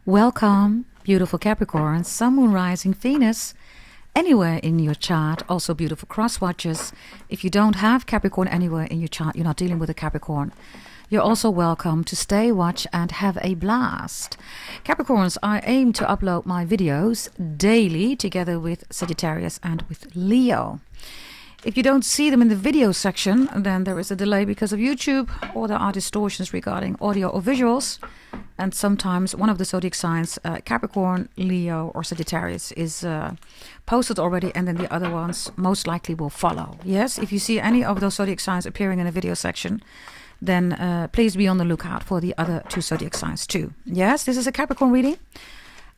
Welcome, beautiful Capricorn, Sun, Moon, Rising, Venus, anywhere in your chart. Also beautiful cross watchers. If you don't have Capricorn anywhere in your chart, you're not dealing with a Capricorn. You're also welcome to stay, watch, and have a blast. Capricorns, I aim to upload my videos daily together with Sagittarius and with Leo. If you don't see them in the video section, then there is a delay because of YouTube, or there are distortions regarding audio or visuals. And sometimes one of the zodiac signs, Capricorn, Leo, or Sagittarius, is posted already, and then the other ones most likely will follow. Yes, if you see any of those zodiac signs appearing in a video section, then please be on the lookout for the other two zodiac signs too. Yes, this is a Capricorn reading.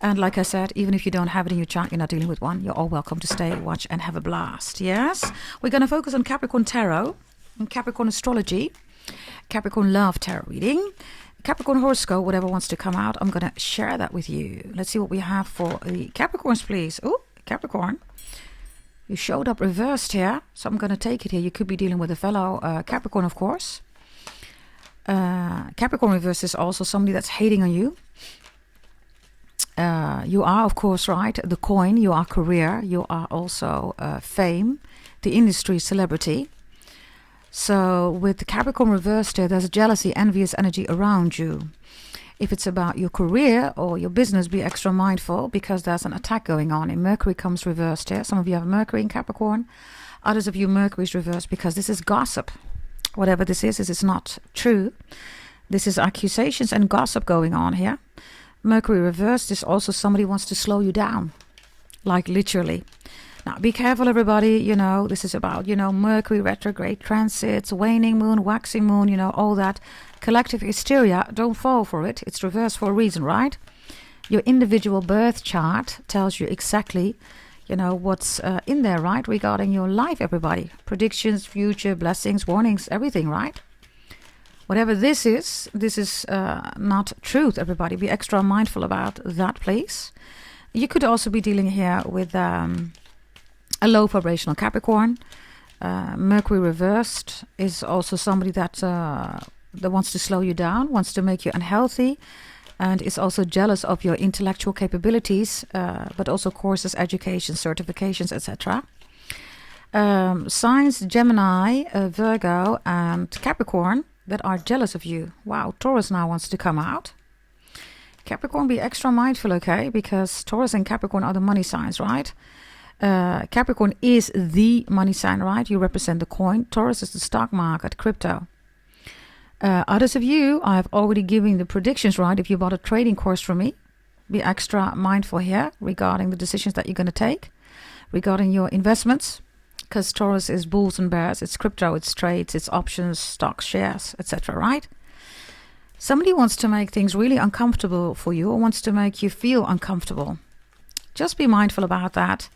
And like I said, even if you don't have it in your chart, you're not dealing with one, you're all welcome to stay, watch, and have a blast. Yes? We're going to focus on Capricorn Tarot, and Capricorn Astrology, Capricorn Love Tarot reading, Capricorn Horoscope, whatever wants to come out. I'm going to share that with you. Let's see what we have for the Capricorns, please. Oh, Capricorn. You showed up reversed here, so I'm going to take it here. You could be dealing with a fellow Capricorn, of course. Capricorn reverse is also somebody that's hating on you. You are, of course, right, the coin, you are career, you are also fame, the industry, celebrity. So with the Capricorn reversed here, there's jealousy, envious energy around you. If it's about your career or your business, be extra mindful because there's an attack going on. And Mercury comes reversed here. Some of you have Mercury in Capricorn. Others of you, Mercury is reversed because this is gossip. Whatever this is not true. This is accusations and gossip going on here. Mercury reversed is also somebody wants to slow you down, like literally. Now, be careful, everybody. You know, this is about, Mercury retrograde transits, waning moon, waxing moon, all that collective hysteria. Don't fall for it. It's reversed for a reason, right? Your individual birth chart tells you exactly, what's in there, right? Regarding your life, everybody. Predictions, future, blessings, warnings, everything, right? Whatever this is not truth, everybody. Be extra mindful about that, please. You could also be dealing here with a low vibrational Capricorn. Mercury reversed is also somebody that wants to slow you down, wants to make you unhealthy, and is also jealous of your intellectual capabilities, but also courses, education, certifications, etc. Signs Gemini, Virgo, and Capricorn that are jealous of you. Wow, Taurus now wants to come out. Capricorn, be extra mindful, okay? Because Taurus and Capricorn are the money signs, right? Capricorn is the money sign, right? You represent the coin. Taurus is the stock market, crypto. Others of you, I've already given the predictions, right? If you bought a trading course from me, be extra mindful here regarding the decisions that you're going to take, regarding your investments. Because Taurus is bulls and bears, it's crypto, it's trades, it's options, stocks, shares, etc., right? Somebody wants to make things really uncomfortable for you or wants to make you feel uncomfortable. Just be mindful about that.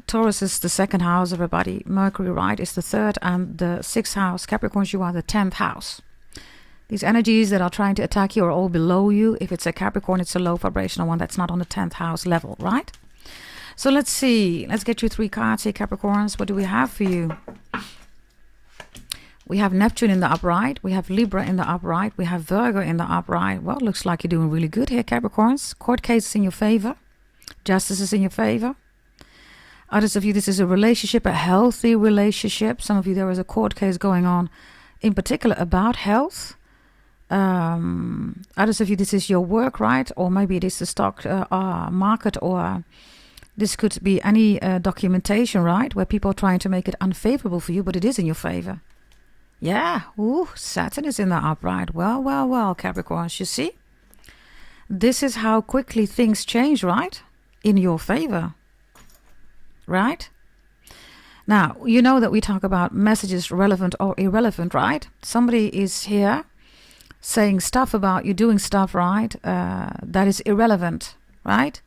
Taurus is the second house, everybody. Mercury, right, is the third and the sixth house. Capricorns, you are the 10th house. These energies that are trying to attack you are all below you. If it's a Capricorn, it's a low vibrational one that's not on the 10th house level, right? So let's see. Let's get you 3 cards here, Capricorns. What do we have for you? We have Neptune in the upright. We have Libra in the upright. We have Virgo in the upright. Well, looks like you're doing really good here, Capricorns. Court cases in your favor. Justice is in your favor. Others of you, this is a relationship, a healthy relationship. Some of you, there is a court case going on, in particular about health. Others of you, this is your work, right? Or maybe it is the stock market, or this could be any documentation, right? Where people are trying to make it unfavorable for you, but it is in your favor. Yeah, ooh, Saturn is in the upright. Well, Capricorns, you see? This is how quickly things change, right? In your favor. Right? Now, you know that we talk about messages relevant or irrelevant, right? Somebody is here saying stuff about you doing stuff, right? That is irrelevant, right?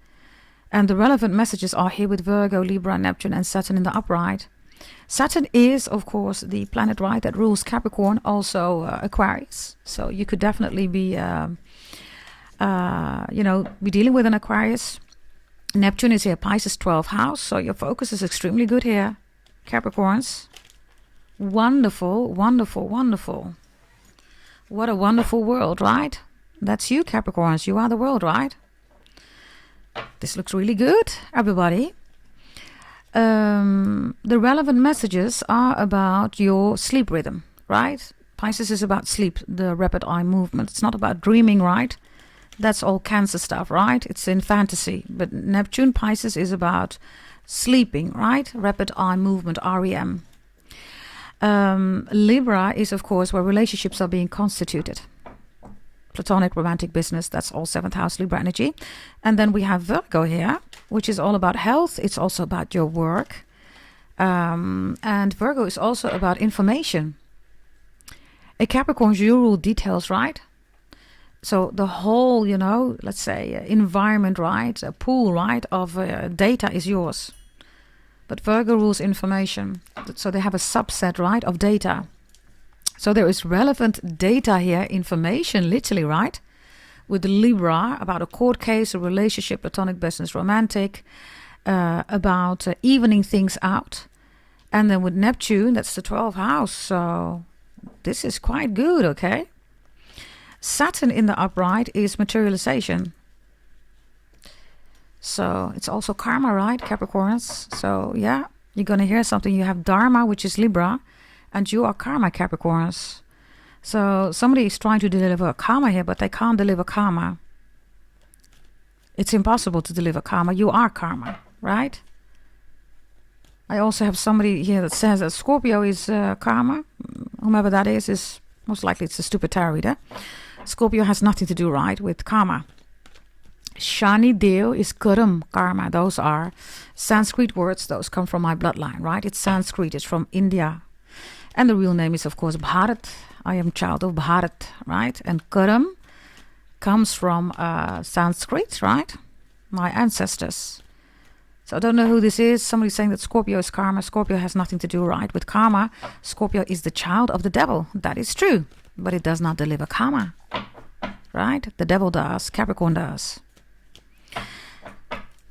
And the relevant messages are here with Virgo, Libra, Neptune, and Saturn in the upright. Saturn is, of course, the planet, right, that rules Capricorn, also Aquarius. So you could definitely be, be dealing with an Aquarius. Neptune is here, Pisces 12th house, so your focus is extremely good here, Capricorns. Wonderful, wonderful, wonderful. What a wonderful world, right? That's you, Capricorns. You are the world, right? This looks really good, everybody. The relevant messages are about your sleep rhythm, right? Pisces is about sleep, the rapid eye movement. It's not about dreaming, right? That's all Cancer stuff, right? It's in fantasy. But Neptune Pisces is about sleeping, right? Rapid eye movement, REM. Libra is, of course, where relationships are being constituted. Platonic, romantic, business, that's all 7th house Libra energy. And then we have Virgo here, which is all about health. It's also about your work. And Virgo is also about information. A Capricorn's you rule details, right? So the whole, you know, let's say environment, right? A pool, right, of data is yours. But Virgo rules information. So they have a subset, right, of data. So there is relevant data here, information, literally, right? With Libra, about a court case, a relationship, platonic, business, romantic, about evening things out. And then with Neptune, that's the 12th house. So this is quite good, okay? Saturn in the upright is materialization. So it's also karma, right, Capricorns? So yeah, you're going to hear something. You have Dharma, which is Libra. And you are karma, Capricorns. So somebody is trying to deliver karma here, but they can't deliver karma. It's impossible to deliver karma. You are karma, right? I also have somebody here that says that Scorpio is karma. Whomever that is most likely it's a stupid tarot reader. Scorpio has nothing to do, right, with karma. Shani Deo is Kurum, karma. Those are Sanskrit words. Those come from my bloodline, right? It's Sanskrit. It's from India. And the real name is, of course, Bharat. I am child of Bharat, right? And Kurum comes from Sanskrit, right? My ancestors. So I don't know who this is. Somebody's saying that Scorpio is karma. Scorpio has nothing to do, right, with karma. Scorpio is the child of the devil. That is true. But it does not deliver karma, right? The devil does. Capricorn does.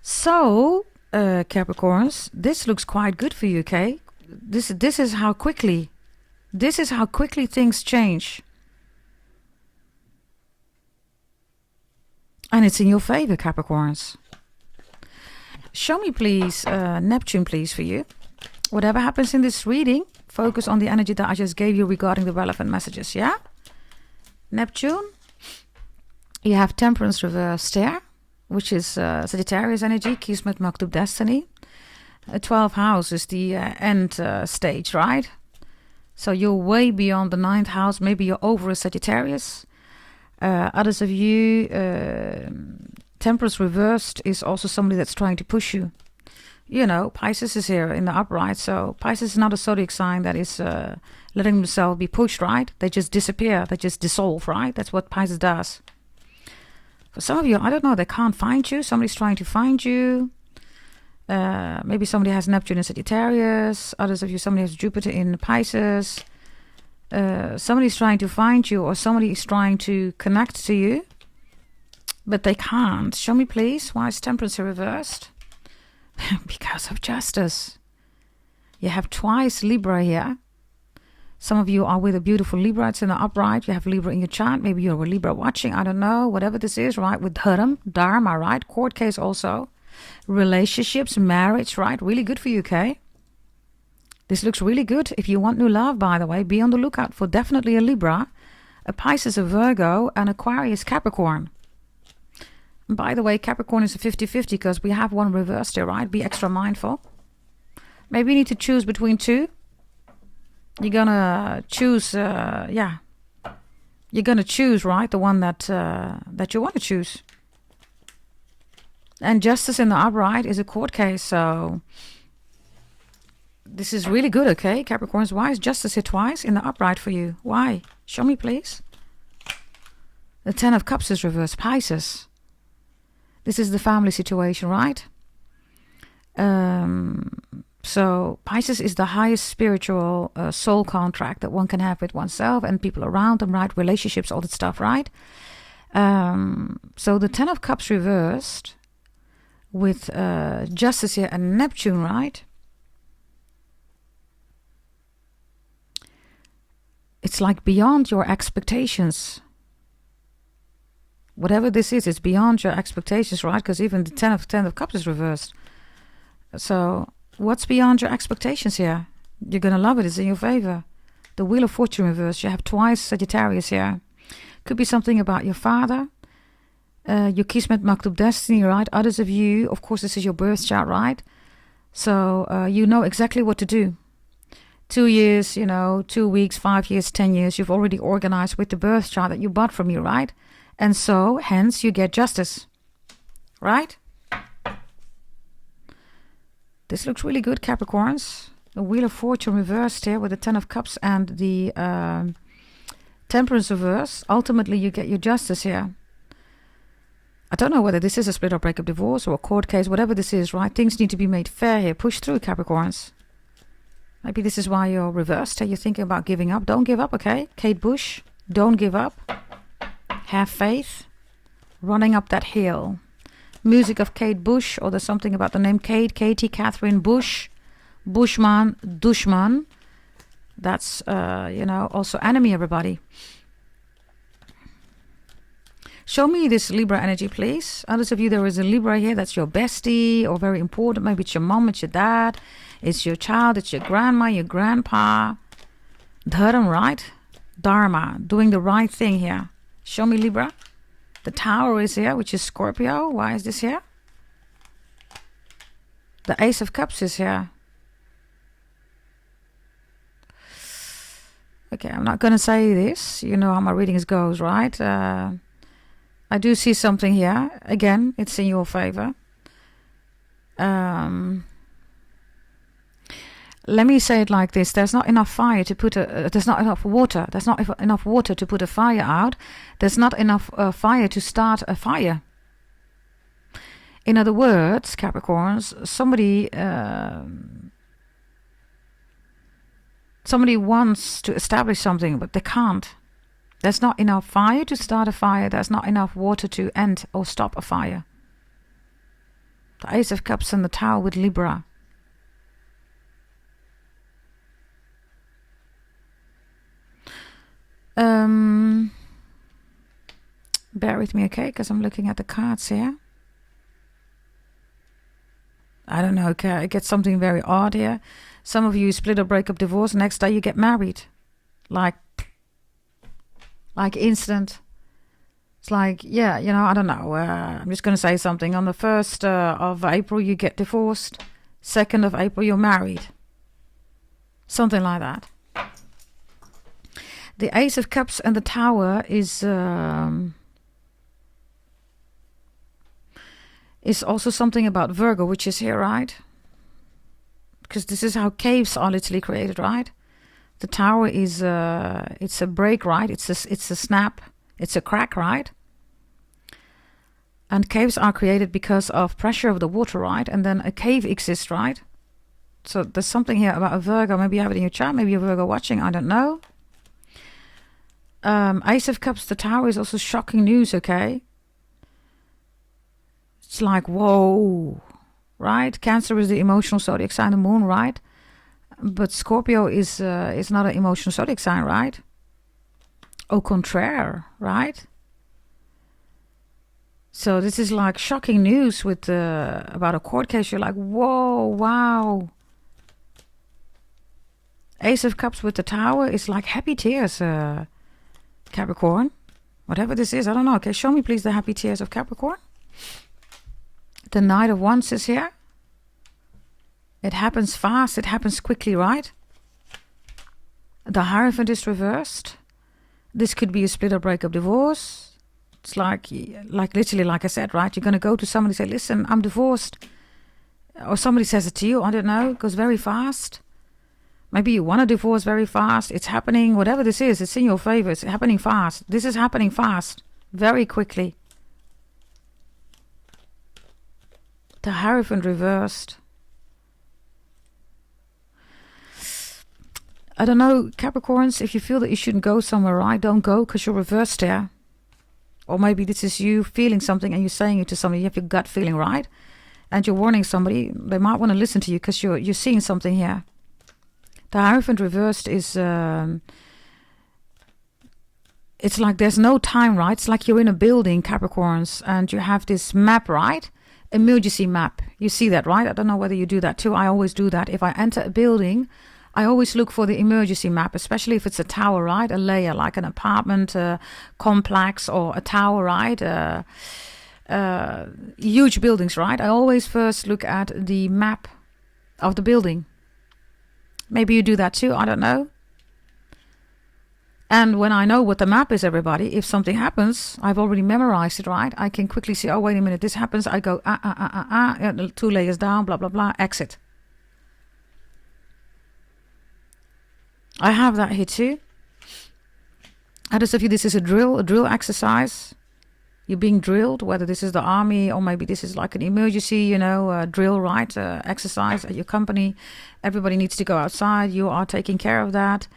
So, Capricorns, this looks quite good for you, okay? This is how quickly things change. And it's in your favor, Capricorns. Show me, please, Neptune, please, for you. Whatever happens in this reading, focus on the energy that I just gave you regarding the relevant messages, yeah? Neptune, you have Temperance reversed here, which is Sagittarius energy, Kismet, Maktub, Destiny. 12th house is the end stage, right? So you're way beyond the 9th house. Maybe you're over a Sagittarius. Others of you, Temperance reversed is also somebody that's trying to push you. You know, Pisces is here in the upright. So Pisces is not a zodiac sign that is letting themselves be pushed, right? They just disappear. They just dissolve, right? That's what Pisces does. For some of you, I don't know, they can't find you. Somebody's trying to find you. Maybe somebody has Neptune in Sagittarius. Others of you, somebody has Jupiter in Pisces. Somebody's trying to find you, or somebody is trying to connect to you, but they can't. Show me, please. Why is Temperance reversed? Because of justice. You have twice Libra here. Some of you are with a beautiful Libra. It's in the upright. You have Libra in your chart. Maybe you're a Libra watching. I don't know. Whatever this is, right? With Dharma, right? Court case also. Relationships, marriage, right? Really good for you, okay? This looks really good. If you want new love, by the way, be on the lookout for definitely a Libra, a Pisces, a Virgo, and Aquarius, Capricorn. And by the way, Capricorn is a 50-50 because we have one reversed here, right? Be extra mindful. Maybe you need to choose between two. You're gonna choose, You're gonna choose, right? The one that you want to choose. And justice in the upright is a court case, so this is really good, okay? Capricorns, why is justice here twice in the upright for you? Why? Show me, please. The 10 of Cups is reversed. Pisces. This is the family situation, right? So Pisces is the highest spiritual soul contract that one can have with oneself and people around them, right? Relationships, all that stuff, right? So the 10 of Cups reversed with justice here and Neptune, right? It's like beyond your expectations. Whatever this is, it's beyond your expectations, right? Because even the 10 of Cups is reversed. So what's beyond your expectations here? You're going to love it. It's in your favor. The Wheel of Fortune reversed. You have twice Sagittarius here. Could be something about your father. Your Kismet Maktub destiny, right? Others of you, of course, this is your birth chart, right? So you know exactly what to do. 2 years, 2 weeks, 5 years, 10 years, you've already organized with the birth chart that you bought from you, right? And so, hence, you get justice, right? This looks really good, Capricorns. The Wheel of Fortune reversed here with the 10 of Cups and the Temperance reversed. Ultimately, you get your justice here. I don't know whether this is a split or breakup, divorce or a court case, whatever this is, right? Things need to be made fair here. Push through, Capricorns. Maybe this is why you're reversed. You're thinking about giving up. Don't give up, okay? Kate Bush, don't give up. Have faith. Running up that hill. Music of Kate Bush, or there's something about the name Kate, Katie, Catherine Bush, Bushman, Dushman. That's, also enemy, everybody. Show me this Libra energy, please. Others of you, there is a Libra here. That's your bestie or very important. Maybe it's your mom, it's your dad, it's your child, it's your grandma, your grandpa. Dharma, right? Dharma, doing the right thing here. Show me Libra. The Tower is here, which is Scorpio. Why is this here? The Ace of Cups is here. Okay, I'm not going to say this. You know how my readings goes, right? I do see something here. Again, it's in your favor. Let me say it like this. There's not enough fire to put there's not enough water. There's not enough water to put a fire out. There's not enough fire to start a fire. In other words, Capricorns, somebody wants to establish something, but they can't. There's not enough fire to start a fire. There's not enough water to end or stop a fire. The Ace of Cups and the Tower with Libra. Bear with me, okay? Because I'm looking at the cards here. I don't know, okay? I get something very odd here. Some of you split or break up, divorce. Next day you get married. Like instant. It's like, yeah, I don't know. I'm just going to say something. On the 1st of April, you get divorced. 2nd of April, you're married. Something like that. The Ace of Cups and the Tower is also something about Virgo, which is here, right? Because this is how caves are literally created, right? The Tower is it's a break, right? It's a snap, it's a crack, right? And caves are created because of pressure of the water, right? And then a cave exists, right? So there's something here about a Virgo. Maybe you have it in your chat. Maybe you're Virgo watching. I don't know. Ace of Cups, the Tower is also shocking news, okay? It's like, whoa, right? Cancer is the emotional zodiac sign, the moon, right? But Scorpio is not an emotional zodiac sign, right? Au contraire, right? So this is like shocking news with about a court case. You're like, whoa, wow. Ace of Cups with the Tower is like happy tears, Capricorn. Whatever this is, I don't know. Okay, show me please the happy tears of Capricorn. The Knight of Wands is here. It happens fast. It happens quickly, right? The Hierophant is reversed. This could be a split or breakup, divorce. It's like literally, like I said, right? You're going to go to somebody and say, listen, I'm divorced. Or somebody says it to you. I don't know. It goes very fast. Maybe you want a divorce very fast. It's happening. Whatever this is, it's in your favor. It's happening fast. This is happening fast. Very quickly. The Hierophant reversed. I don't know, Capricorns, if you feel that you shouldn't go somewhere, right? Don't go because you're reversed there. Or maybe this is you feeling something and you're saying it to somebody. You have your gut feeling, right? And you're warning somebody. They might want to listen to you because you're seeing something here. The Hierophant reversed is it's like there's no time, right? It's like you're in a building, Capricorns, and you have this map, right? Emergency map. You see that, right? I don't know whether you do that too. I always do that. If I enter a building, I always look for the emergency map, especially if it's a tower, right? A layer, like an apartment complex or a tower, right? Huge buildings, right? I always first look at the map of the building. Maybe you do that too. I don't know. And when I know what the map is, everybody, if something happens, I've already memorized it, right? I can quickly see, oh, wait a minute, this happens. I go, 2 layers down, blah, blah, blah, exit. I have that here too. Others of you, this is a drill exercise. You're being drilled, whether this is the army or maybe this is like an emergency, drill, right? Exercise at your company. Everybody needs to go outside. You are taking care of that.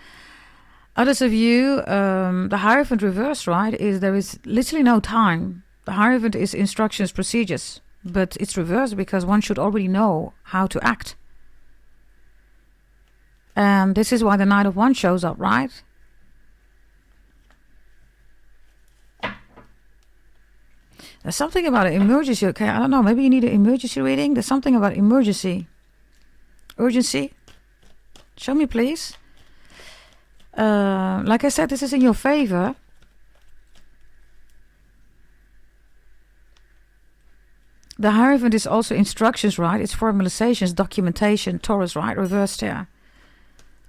Others of you, the Hierophant reversed, right, is there is literally no time. The Hierophant is instructions, procedures, but it's reversed because one should already know how to act. And this is why the Knight of Wands shows up, right? There's something about an emergency, okay? I don't know, maybe you need an emergency reading. There's something about emergency. Urgency. Show me, please. Like I said, this is in your favor. The Hierophant is also instructions, right? It's formalizations, documentation, Taurus, right? Reversed here.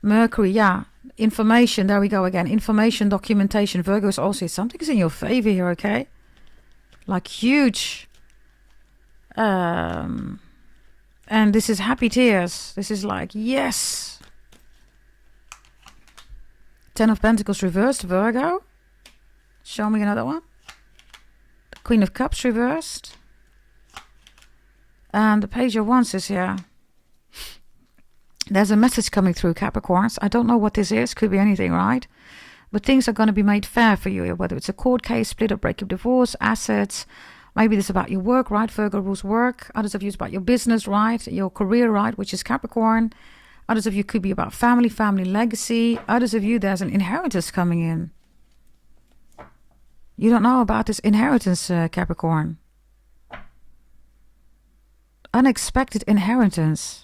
Mercury, yeah. Information, there we go again. Information, documentation. Virgo is also, something's in your favor here, okay? Like huge. And this is happy tears. This is like, yes. 10 of Pentacles reversed, Virgo. Show me another one. The Queen of Cups reversed. And the Page of Wands is here. There's a message coming through, Capricorns. I don't know what this is. Could be anything, right? But things are going to be made fair for you. Whether it's a court case, split up, breakup, divorce, assets. Maybe this is about your work, right? Virgo rules work. Others of you is about your business, right? Your career, right? Which is Capricorn. Others of you could be about family legacy. Others of you, there's an inheritance coming in. You don't know about this inheritance, Capricorn. Unexpected inheritance.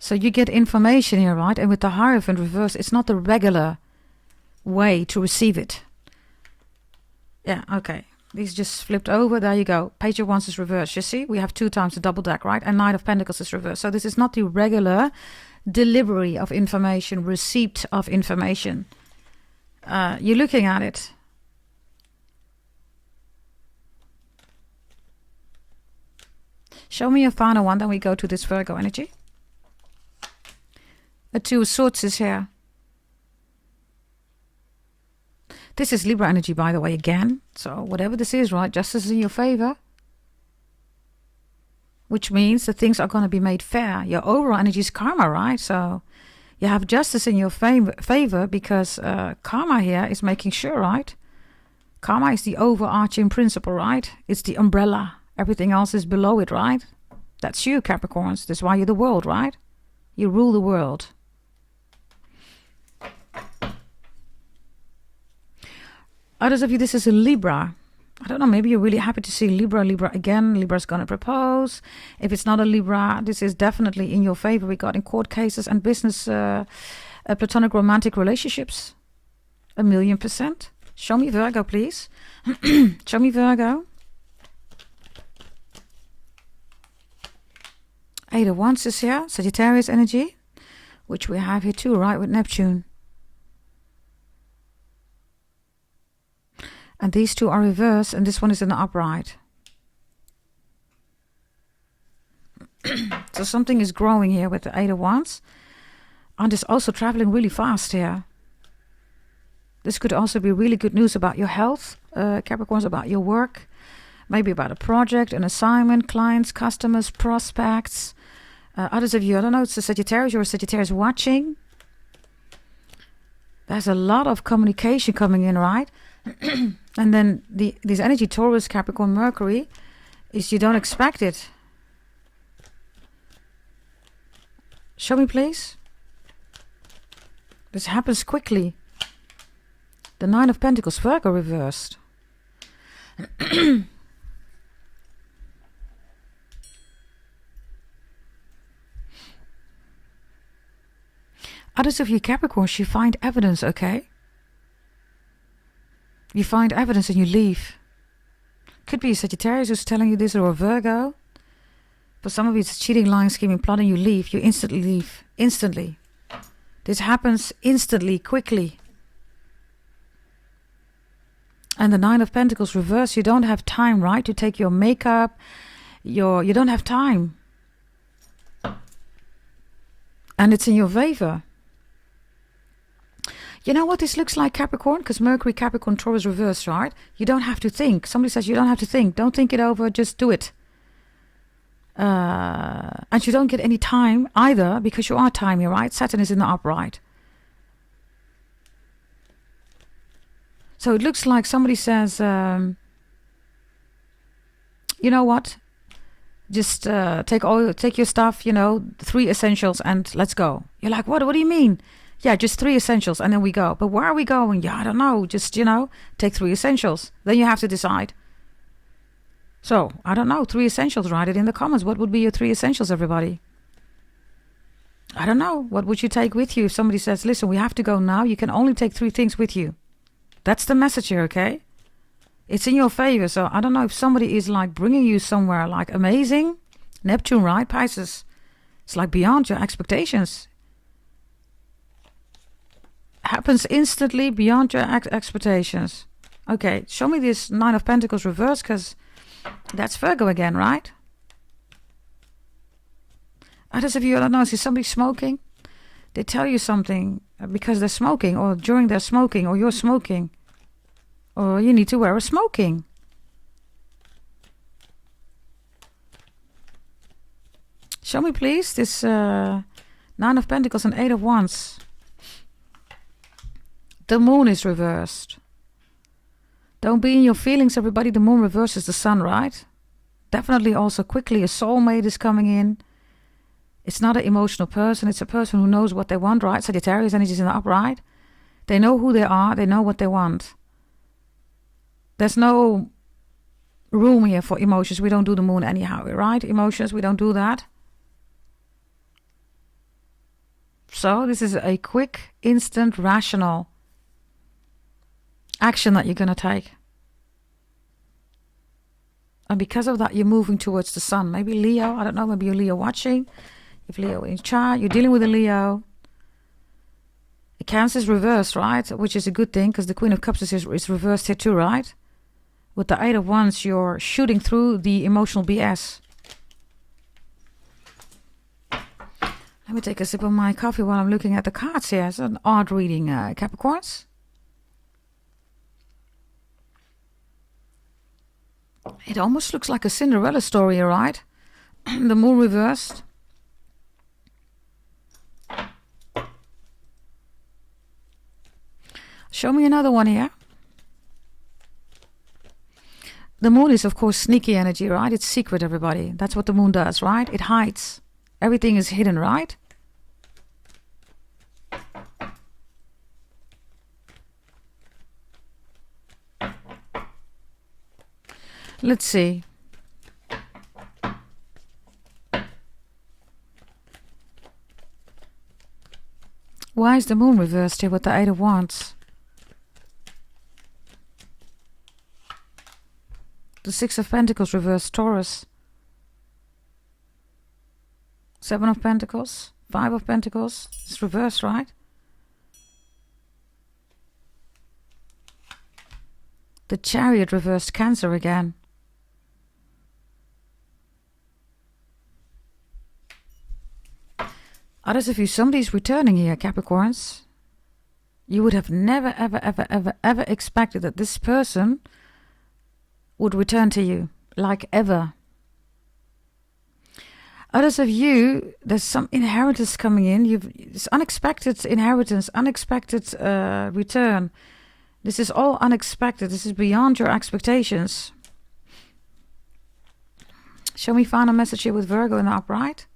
So you get information here, right? And with the Hierophant reverse, it's not the regular way to receive it. Yeah, okay. These just flipped over. There you go. Page of Wands is reversed. You see, we have 2 times the double deck, right? And Knight of Pentacles is reversed. So this is not the regular delivery of information, receipt of information. You're looking at it. Show me a final one, then we go to this Virgo energy. A 2 of Swords is here. This is Libra energy, by the way, again. So whatever this is, right, justice is in your favor. Which means that things are going to be made fair. Your overall energy is karma, right? So you have justice in your favor because karma here is making sure, right? Karma is the overarching principle, right? It's the umbrella. Everything else is below it, right? That's you, Capricorns. That's why you're the world, right? You rule the world. Others of you, this is a Libra. I don't know, maybe you're really happy to see Libra again. Libra's going to propose. If it's not a Libra, this is definitely in your favor regarding court cases and business, platonic romantic relationships. 1,000,000%. Show me Virgo, please. Show me Virgo. 8 of Wands is here. Sagittarius energy, which we have here too, right, with Neptune. And these 2 are reversed, and this one is in the upright. So something is growing here with the 8 of Wands. And it's also traveling really fast here. This could also be really good news about your health, Capricorns, about your work. Maybe about a project, an assignment, clients, customers, prospects. Others of you, I don't know, it's a Sagittarius, you're a Sagittarius watching. There's a lot of communication coming in, right? And then this energy, Taurus, Capricorn, Mercury, is you don't expect it. Show me, please. This happens quickly. The Nine of Pentacles, Virgo reversed. Others of you Capricorns, you find evidence, okay? You find evidence and you leave. Could be a Sagittarius who's telling you this, or a Virgo. For some of you, it's cheating, lying, scheming, plotting. You leave. You instantly leave. Instantly. This happens instantly, quickly. And the Nine of Pentacles reverse. You don't have time, right? To take your makeup. You don't have time. And it's in your favor. You know what this looks like, Capricorn? Because Mercury, Capricorn, Taurus reverse, right? You don't have to think. Somebody says you don't have to think. Don't think it over. Just do it. And you don't get any time either, because you are timey, right? Saturn is in the upright. So it looks like somebody says, you know what? Just take your stuff, 3 essentials, and let's go. You're like, what? What do you mean? Yeah, just 3 essentials, and then we go. But where are we going? Yeah, I don't know. Just, take 3 essentials. Then you have to decide. So, I don't know. 3 essentials. Write it in the comments. What would be your 3 essentials, everybody? I don't know. What would you take with you? If somebody says, listen, we have to go now. You can only take 3 things with you. That's the message here, okay? It's in your favor. So, I don't know if somebody is like bringing you somewhere like amazing. Neptune, right? Pisces. It's like beyond your expectations. Happens instantly, beyond your expectations. Okay, show me this Nine of Pentacles reverse, because that's Virgo again, right? Others of you, I don't know, see somebody smoking? They tell you something because they're smoking, or during their smoking, or you're smoking. Or you need to wear a smoking. Show me, please, this Nine of Pentacles and 8 of Wands. The moon is reversed. Don't be in your feelings, everybody. The moon reverses the sun, right? Definitely also quickly a soulmate is coming in. It's not an emotional person. It's a person who knows what they want, right? Sagittarius energy is in the upright. They know who they are. They know what they want. There's no room here for emotions. We don't do the moon anyhow, right? Emotions, we don't do that. So this is a quick, instant, rational action that you're going to take. And because of that, you're moving towards the sun. Maybe Leo, I don't know, maybe you're Leo watching. If Leo in chart, you're dealing with a Leo. Cancer is reversed, right? Which is a good thing, because the Queen of Cups is reversed here too, right? With the 8 of Wands, you're shooting through the emotional BS. Let me take a sip of my coffee while I'm looking at the cards here. It's an odd reading, Capricorns. It almost looks like a Cinderella story, right? The moon reversed. Show me another one here. The moon is, of course, sneaky energy, right? It's secret, everybody. That's what the moon does, right? It hides. Everything is hidden, right? Let's see. Why is the moon reversed here with the 8 of Wands? The 6 of Pentacles reversed, Taurus. 7 of Pentacles, 5 of Pentacles. It's reversed, right? The Chariot reversed, Cancer again. Others of you, somebody's returning here, Capricorns. You would have never, ever, ever, ever, ever expected that this person would return to you, like ever. Others of you, there's some inheritance coming in. It's unexpected inheritance, unexpected return. This is all unexpected. This is beyond your expectations. Show me final message here with Virgo in the upright.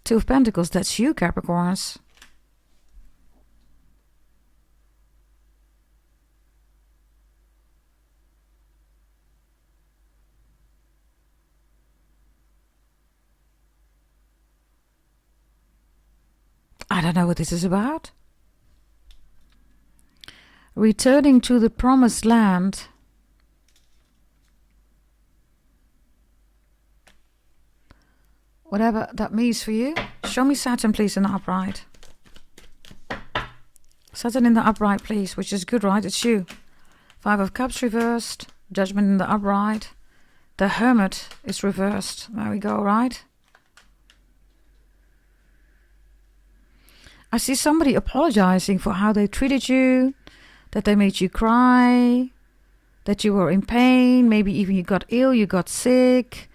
2 of Pentacles, that's you, Capricorns. don't know what this is about. Returning to the promised land. Whatever that means for you. Show me Saturn, please, in the upright. Saturn in the upright, please, which is good, right? It's you. 5 of Cups reversed. Judgment in the upright. The Hermit is reversed. There we go, right? I see somebody apologizing for how they treated you, that they made you cry, that you were in pain, maybe even you got ill, you got sick.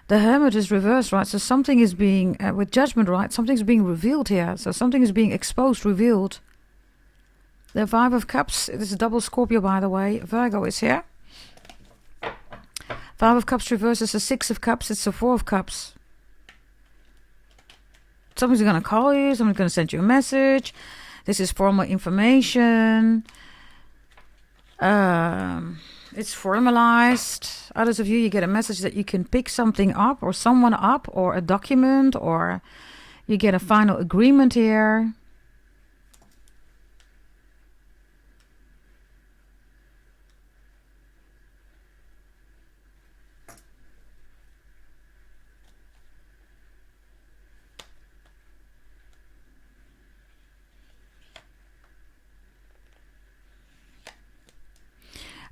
The Hermit is reversed, right? So something is being, with Judgment, right? Something's being revealed here. So something is being exposed, revealed. The 5 of Cups, it is a double Scorpio, by the way. Virgo is here. 5 of Cups reverses a 6 of Cups. It's a 4 of Cups. Someone's going to call you. Someone's going to send you a message. This is formal information. It's formalized. Others of you, you get a message that you can pick something up or someone up or a document, or you get a final agreement here.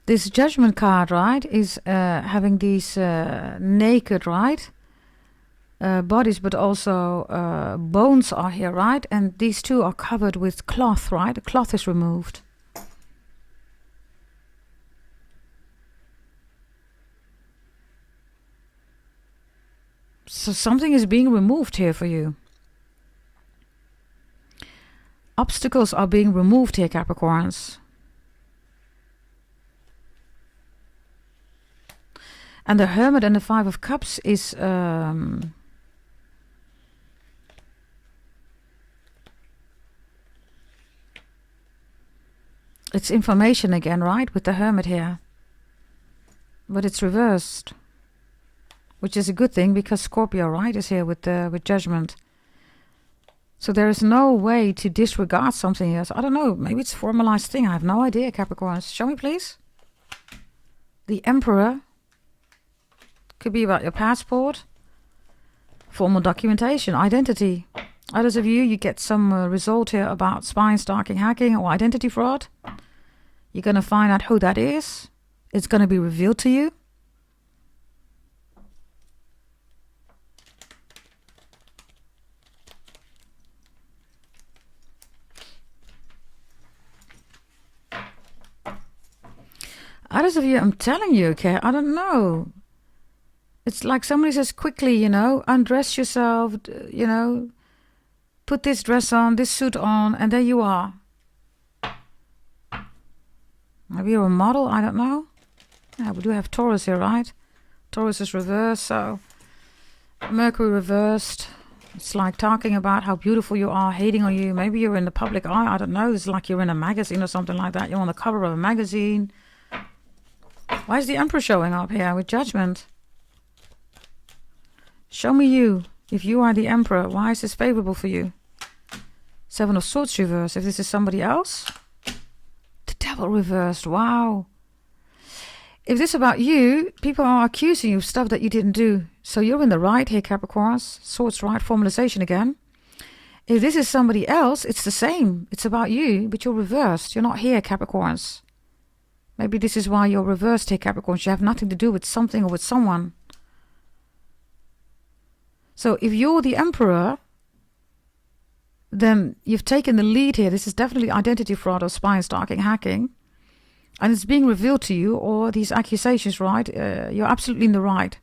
This Judgment card, right, is having these naked, right, bodies, but also bones are here, right? And these two are covered with cloth, right? The cloth is removed. So something is being removed here for you. Obstacles are being removed here, Capricorns. And the Hermit and the 5 of Cups is it's information again, right? With the Hermit here. But it's reversed. Which is a good thing because Scorpio, right, is here with Judgment. So there is no way to disregard something else. I don't know. Maybe it's a formalized thing. I have no idea, Capricorns. Show me, please. The Emperor. Could be about your passport, formal documentation, identity. Others of you, you get some result here about spying, stalking, hacking, or identity fraud. You're going to find out who that is. It's going to be revealed to you. Others of you, I'm telling you, okay, I don't know. It's like somebody says quickly, you know, undress yourself, you know, put this dress on, this suit on, and there you are. Maybe you're a model, I don't know. Yeah, we do have Taurus here, right? Taurus is reversed, so Mercury reversed. It's like talking about how beautiful you are, hating on you. Maybe you're in the public eye, I don't know. It's like you're in a magazine or something like that. You're on the cover of a magazine. Why is the Emperor showing up here with Judgment? Show me you. If you are the Emperor, why is this favorable for you? 7 of Swords reversed. If this is somebody else. The Devil reversed. Wow. If this is about you, people are accusing you of stuff that you didn't do. So you're in the right here, Capricorns. Swords right, formalization again. If this is somebody else, it's the same. It's about you, but you're reversed. You're not here, Capricorns. Maybe this is why you're reversed here, Capricorns. You have nothing to do with something or with someone. So if you're the Emperor, then you've taken the lead here. This is definitely identity fraud or spying, stalking, hacking. And it's being revealed to you, or these accusations, right? You're absolutely in the right.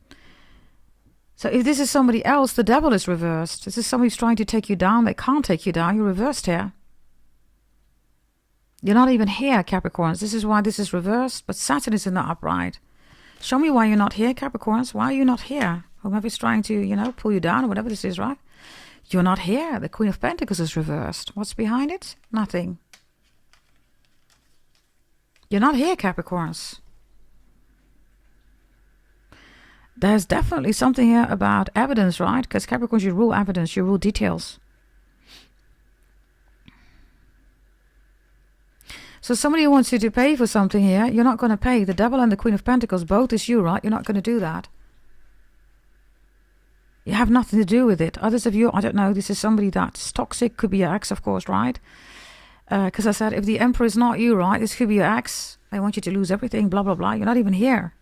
So if this is somebody else, the Devil is reversed. This is somebody who's trying to take you down. They can't take you down. You're reversed here. You're not even here, Capricorns. This is why this is reversed. But Saturn is in the upright. Show me why you're not here, Capricorns. Why are you not here? Whoever's trying to, you know, pull you down or whatever this is, right? You're not here. The Queen of Pentacles is reversed. What's behind it? Nothing. You're not here, Capricorns. There's definitely something here about evidence, right? Because Capricorns, you rule evidence, you rule details. So somebody wants you to pay for something here. You're not going to pay. The Devil and the Queen of Pentacles, both is you, right? You're not going to do that. You have nothing to do with it. Others of you, I don't know, this is somebody that's toxic. Could be your ex, of course, right? Because I said, if the Emperor is not you, right? This could be your ex. They want you to lose everything, blah, blah, blah. You're not even here.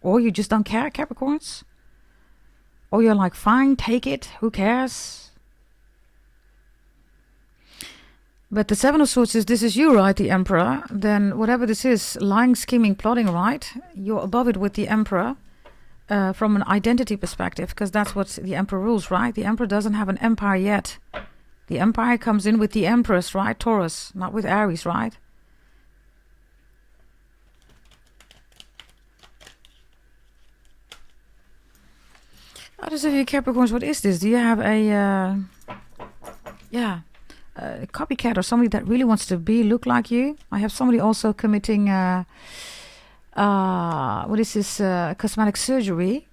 Or you just don't care, Capricorns. Or you're like, fine, take it. Who cares? But the Seven of Swords is, this is you, right? The Emperor. Then whatever this is, lying, scheming, plotting, right? You're above it with the Emperor. From an identity perspective, because that's what the Emperor rules, right? The Emperor doesn't have an empire yet. The empire comes in with the Empress, right? Taurus, not with Aries, right? Others of you Capricorns, what is this? Do you have a copycat or somebody that really wants to look like you? I have somebody also committing what is this, cosmetic surgery,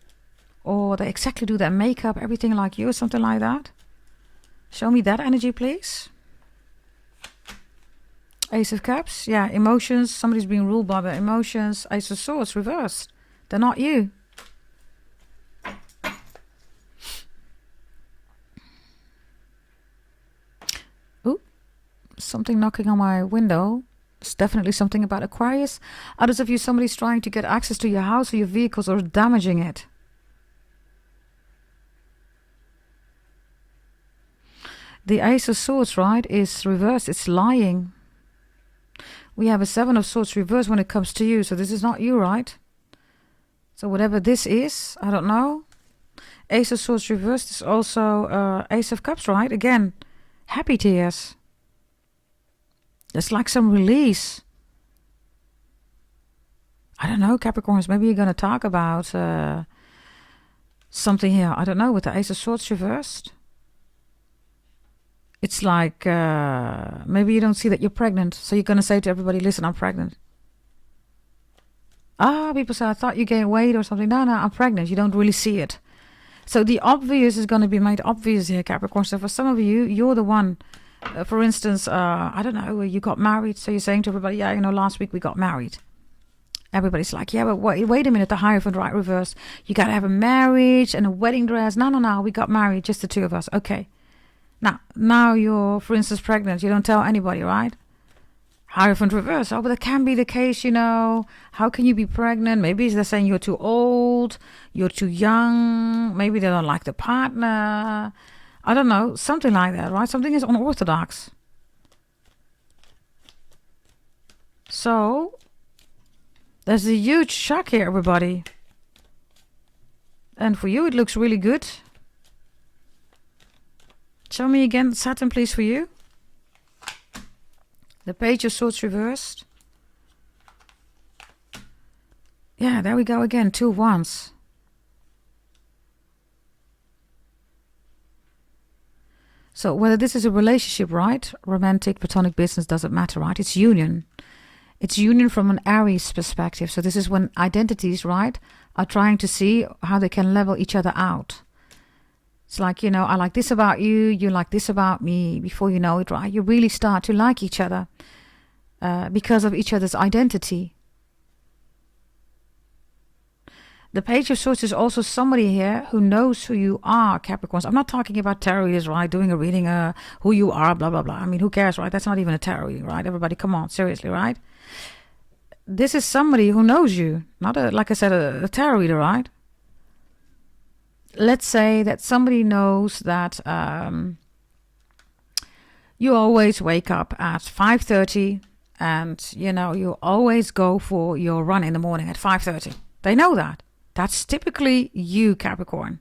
or they exactly do their makeup, everything like you, or something like that. Show me that energy, please. Ace of Cups, yeah, emotions. Somebody's being ruled by their emotions. Ace of Swords reversed. They're not you. Ooh, something knocking on my window. It's definitely something about Aquarius. Others of you, somebody's trying to get access to your house or your vehicles or damaging it. The Ace of Swords, right, is reversed. It's lying. We have a Seven of Swords reversed when it comes to you. So this is not you, right? So whatever this is, I don't know. Ace of Swords reversed is also Ace of Cups, right? Again, happy tears. There's like some release. I don't know, Capricorns. Maybe you're going to talk about something here. I don't know, with the Ace of Swords reversed. It's like maybe you don't see that you're pregnant. So you're going to say to everybody, listen, I'm pregnant. People say, I thought you gained weight or something. No, I'm pregnant. You don't really see it. So the obvious is going to be made obvious here, Capricorn. So for some of you, you're the one. For instance, I don't know, you got married. So you're saying to everybody, yeah, you know, last week we got married. Everybody's like, yeah, but wait a minute, the Hierophant, right, reverse. You got to have a marriage and a wedding dress. No, we got married, just the two of us. Okay. Now you're, for instance, pregnant. You don't tell anybody, right? Hierophant reverse. Oh, but that can be the case, you know. How can you be pregnant? Maybe they're saying you're too old, you're too young. Maybe they don't like the partner. I don't know, something like that, right? Something is unorthodox. So, there's a huge shock here, everybody. And for you, it looks really good. Show me again, Saturn, please, for you. The Page of Swords reversed. Yeah, there we go again, 2 wands. So whether this is a relationship, right? Romantic, platonic, business, doesn't matter, right? It's union. It's union from an Aries perspective. So this is when identities, right, are trying to see how they can level each other out. It's like, you know, I like this about you, you like this about me. Before you know it, right, you really start to like each other because of each other's identity. The Page of Swords is also somebody here who knows who you are, Capricorns. I'm not talking about tarot readers, right? Doing a reading, who you are, blah, blah, blah. I mean, who cares, right? That's not even a tarot reading, right? Everybody, come on, seriously, right? This is somebody who knows you. Not, like I said, a tarot reader, right? Let's say that somebody knows that you always wake up at 5:30 and, you know, you always go for your run in the morning at 5:30. They know that. That's typically you, Capricorn.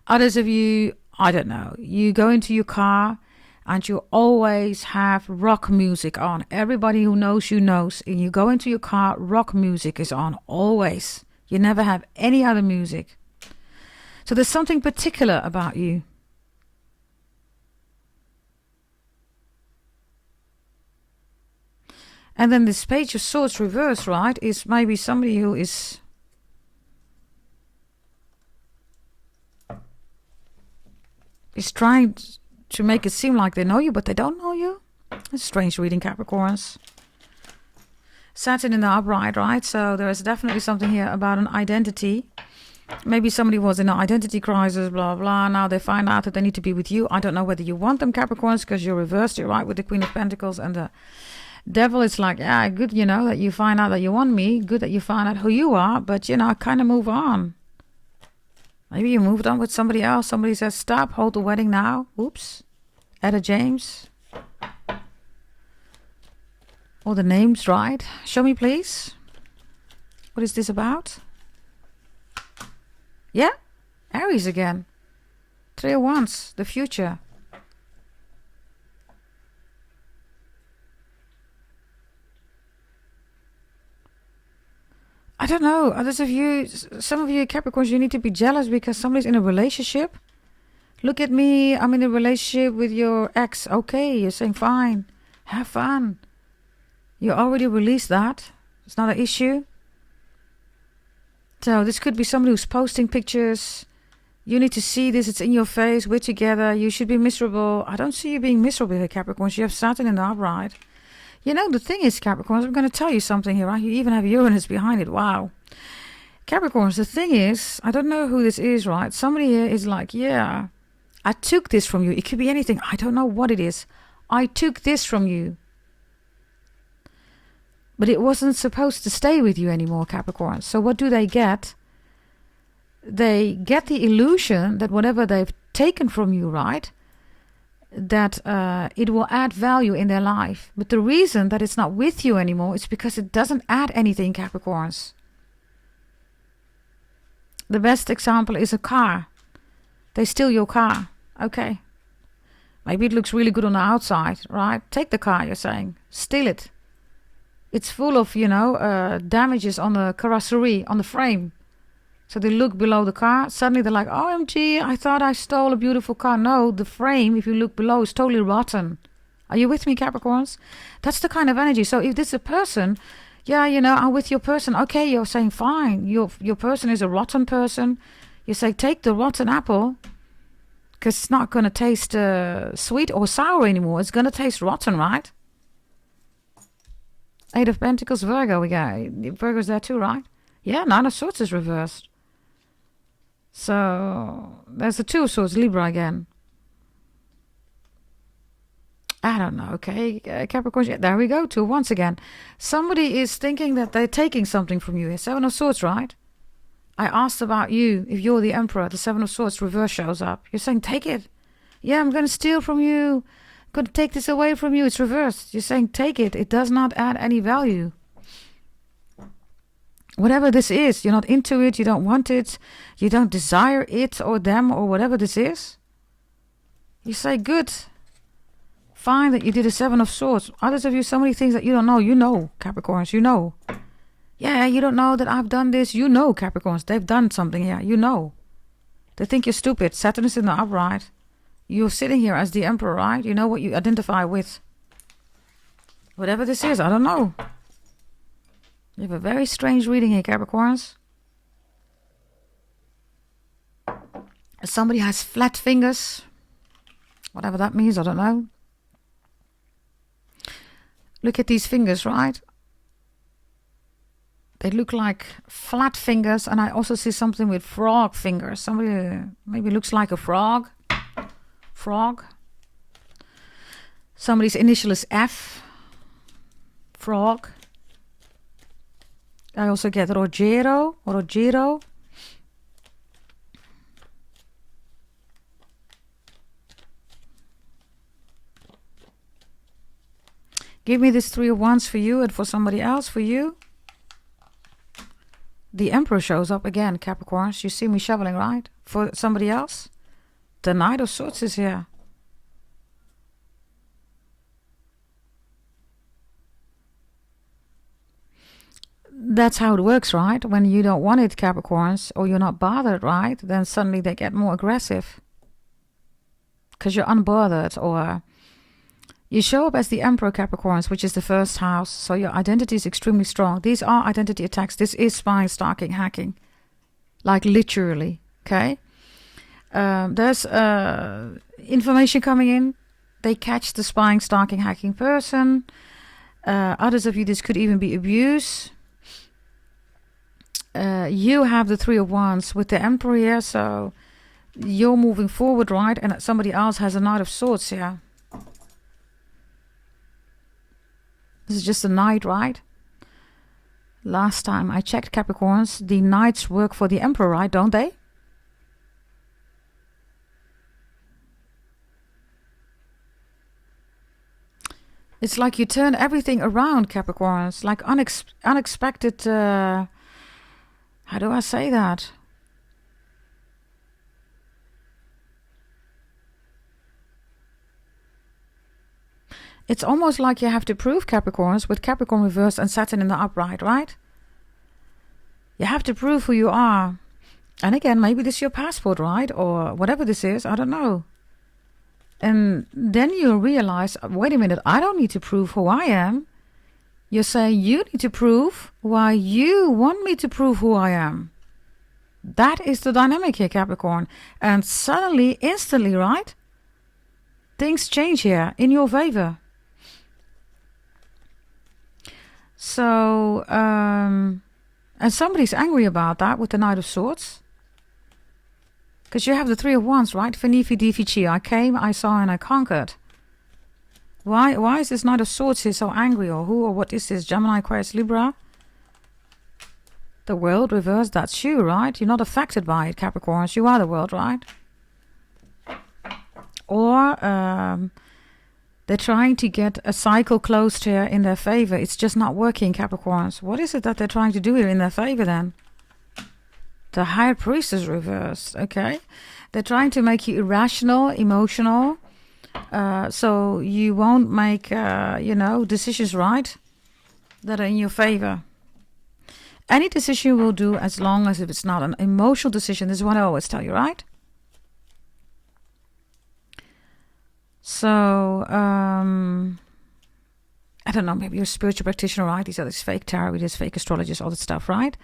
Others of you, I don't know, you go into your car and you always have rock music on. Everybody who knows you knows. And you go into your car, rock music is on, always. You never have any other music. So there's something particular about you. And then this Page of Swords reverse, right, is maybe somebody who is trying to make it seem like they know you, but they don't know you. It's strange reading, Capricorns. Saturn in the upright, right? So there is definitely something here about an identity. Maybe somebody was in an identity crisis, blah, blah. Now they find out that they need to be with you. I don't know whether you want them, Capricorns, because you're reversed, you're right, with the Queen of Pentacles and the Devil. It's like, yeah, good, you know, that you find out that you want me. Good that you find out who you are. But, you know, kind of move on. Maybe you moved on with somebody else. Somebody says, stop, hold the wedding now. Oops. Etta James. All the names, right? Show me, please. What is this about? Yeah, Aries again. 3 of Wands, the future. I don't know. Others of you, some of you Capricorns, you need to be jealous because somebody's in a relationship. Look at me. I'm in a relationship with your ex. Okay, you're saying fine. Have fun. You already released that. It's not an issue. So this could be somebody who's posting pictures. You need to see this. It's in your face. We're together. You should be miserable. I don't see you being miserable here, Capricorns. You have Saturn in the upright. You know, the thing is, Capricorns, I'm going to tell you something here, right? You even have Uranus behind it. Wow. Capricorns, the thing is, I don't know who this is, right? Somebody here is like, yeah, I took this from you. It could be anything. I don't know what it is. I took this from you. But it wasn't supposed to stay with you anymore, Capricorn. So what do they get? They get the illusion that whatever they've taken from you, right, that it will add value in their life. But the reason that it's not with you anymore is because it doesn't add anything, Capricorns. The best example is a car. They steal your car. Okay. Maybe it looks really good on the outside, right? Take the car, you're saying. Steal it. It's full of, you know, damages on the carrosserie, on the frame. So they look below the car. Suddenly they're like, OMG, I thought I stole a beautiful car. No, the frame, if you look below, is totally rotten. Are you with me, Capricorns? That's the kind of energy. So if this is a person, yeah, you know, I'm with your person. Okay, you're saying fine. Your person is a rotten person. You say, take the rotten apple. Because it's not going to taste sweet or sour anymore. It's going to taste rotten, right? 8 of Pentacles, Virgo, we got Virgo's there too, right? Yeah, 9 of Swords is reversed. So there's the 2 of Swords, Libra again. I don't know, okay, Capricorn, yeah, there we go, 2 of Wands again. Somebody is thinking that they're taking something from you. 7 of Swords, right? I asked about you, if you're the Emperor, the 7 of Swords reverse shows up. You're saying, take it. Yeah, I'm going to steal from you. I'm going to take this away from you. It's reversed. You're saying, take it. It does not add any value. Whatever this is, you're not into it, you don't want it, you don't desire it or them or whatever this is. You say, good. Fine that you did a 7 of Swords. Others of you, so many things that you don't know. You know, Capricorns, you know. Yeah, you don't know that I've done this. You know, Capricorns, they've done something here. You know. They think you're stupid. Saturn is in the upright. You're sitting here as the Emperor, right? You know what you identify with. Whatever this is, I don't know. You have a very strange reading here, Capricorns. Somebody has flat fingers. Whatever that means, I don't know. Look at these fingers, right? They look like flat fingers, and I also see something with frog fingers. Somebody maybe looks like a frog. Frog. Somebody's initial is F. Frog. I also get Rogero. Rogero. Give me this 3 of Wands for you and for somebody else for you. The Emperor shows up again, Capricorns. You see me shoveling, right? For somebody else. The Knight of Swords is here. That's how it works, right? When you don't want it, Capricorns, or you're not bothered, right? Then suddenly they get more aggressive. Because you're unbothered, or you show up as the Emperor, Capricorns, which is the first house. So your identity is extremely strong. These are identity attacks. This is spying, stalking, hacking. Like literally, okay? There's information coming in. They catch the spying, stalking, hacking person. Others of you, this could even be abuse. You have the Three of Wands with the Emperor here, so you're moving forward, right? And somebody else has a Knight of Swords here. This is just a knight, right? Last time I checked, Capricorns, the knights work for the Emperor, right? Don't they? It's like you turn everything around, Capricorns. Like unexpected... how do I say that? It's almost like you have to prove, Capricorns, with Capricorn reversed and Saturn in the upright, right? You have to prove who you are. And again, maybe this is your passport, right? Or whatever this is, I don't know. And then you realize, wait a minute, I don't need to prove who I am. You're saying you need to prove why you want me to prove who I am. That is the dynamic here, Capricorn. And suddenly, instantly, right? Things change here in your favor. So, and somebody's angry about that with the Knight of Swords. Because you have the Three of Wands, right? Veni, vidi, vici. I came, I saw, and I conquered. Why is this Knight of Swords here so angry? Or who or what is this? Gemini, Aquarius, Libra? The world reversed, that's you, right? You're not affected by it, Capricorns. You are the world, right? Or they're trying to get a cycle closed here in their favor. It's just not working, Capricorns. What is it that they're trying to do here in their favor then? The High Priestess reversed, okay? They're trying to make you irrational, emotional, so you won't make, decisions, right, that are in your favor. Any decision will do as long as if it's not an emotional decision. This is what I always tell you, right? So, I don't know, maybe you're a spiritual practitioner, right? These are these fake tarot readers, fake astrologers, all that stuff, right?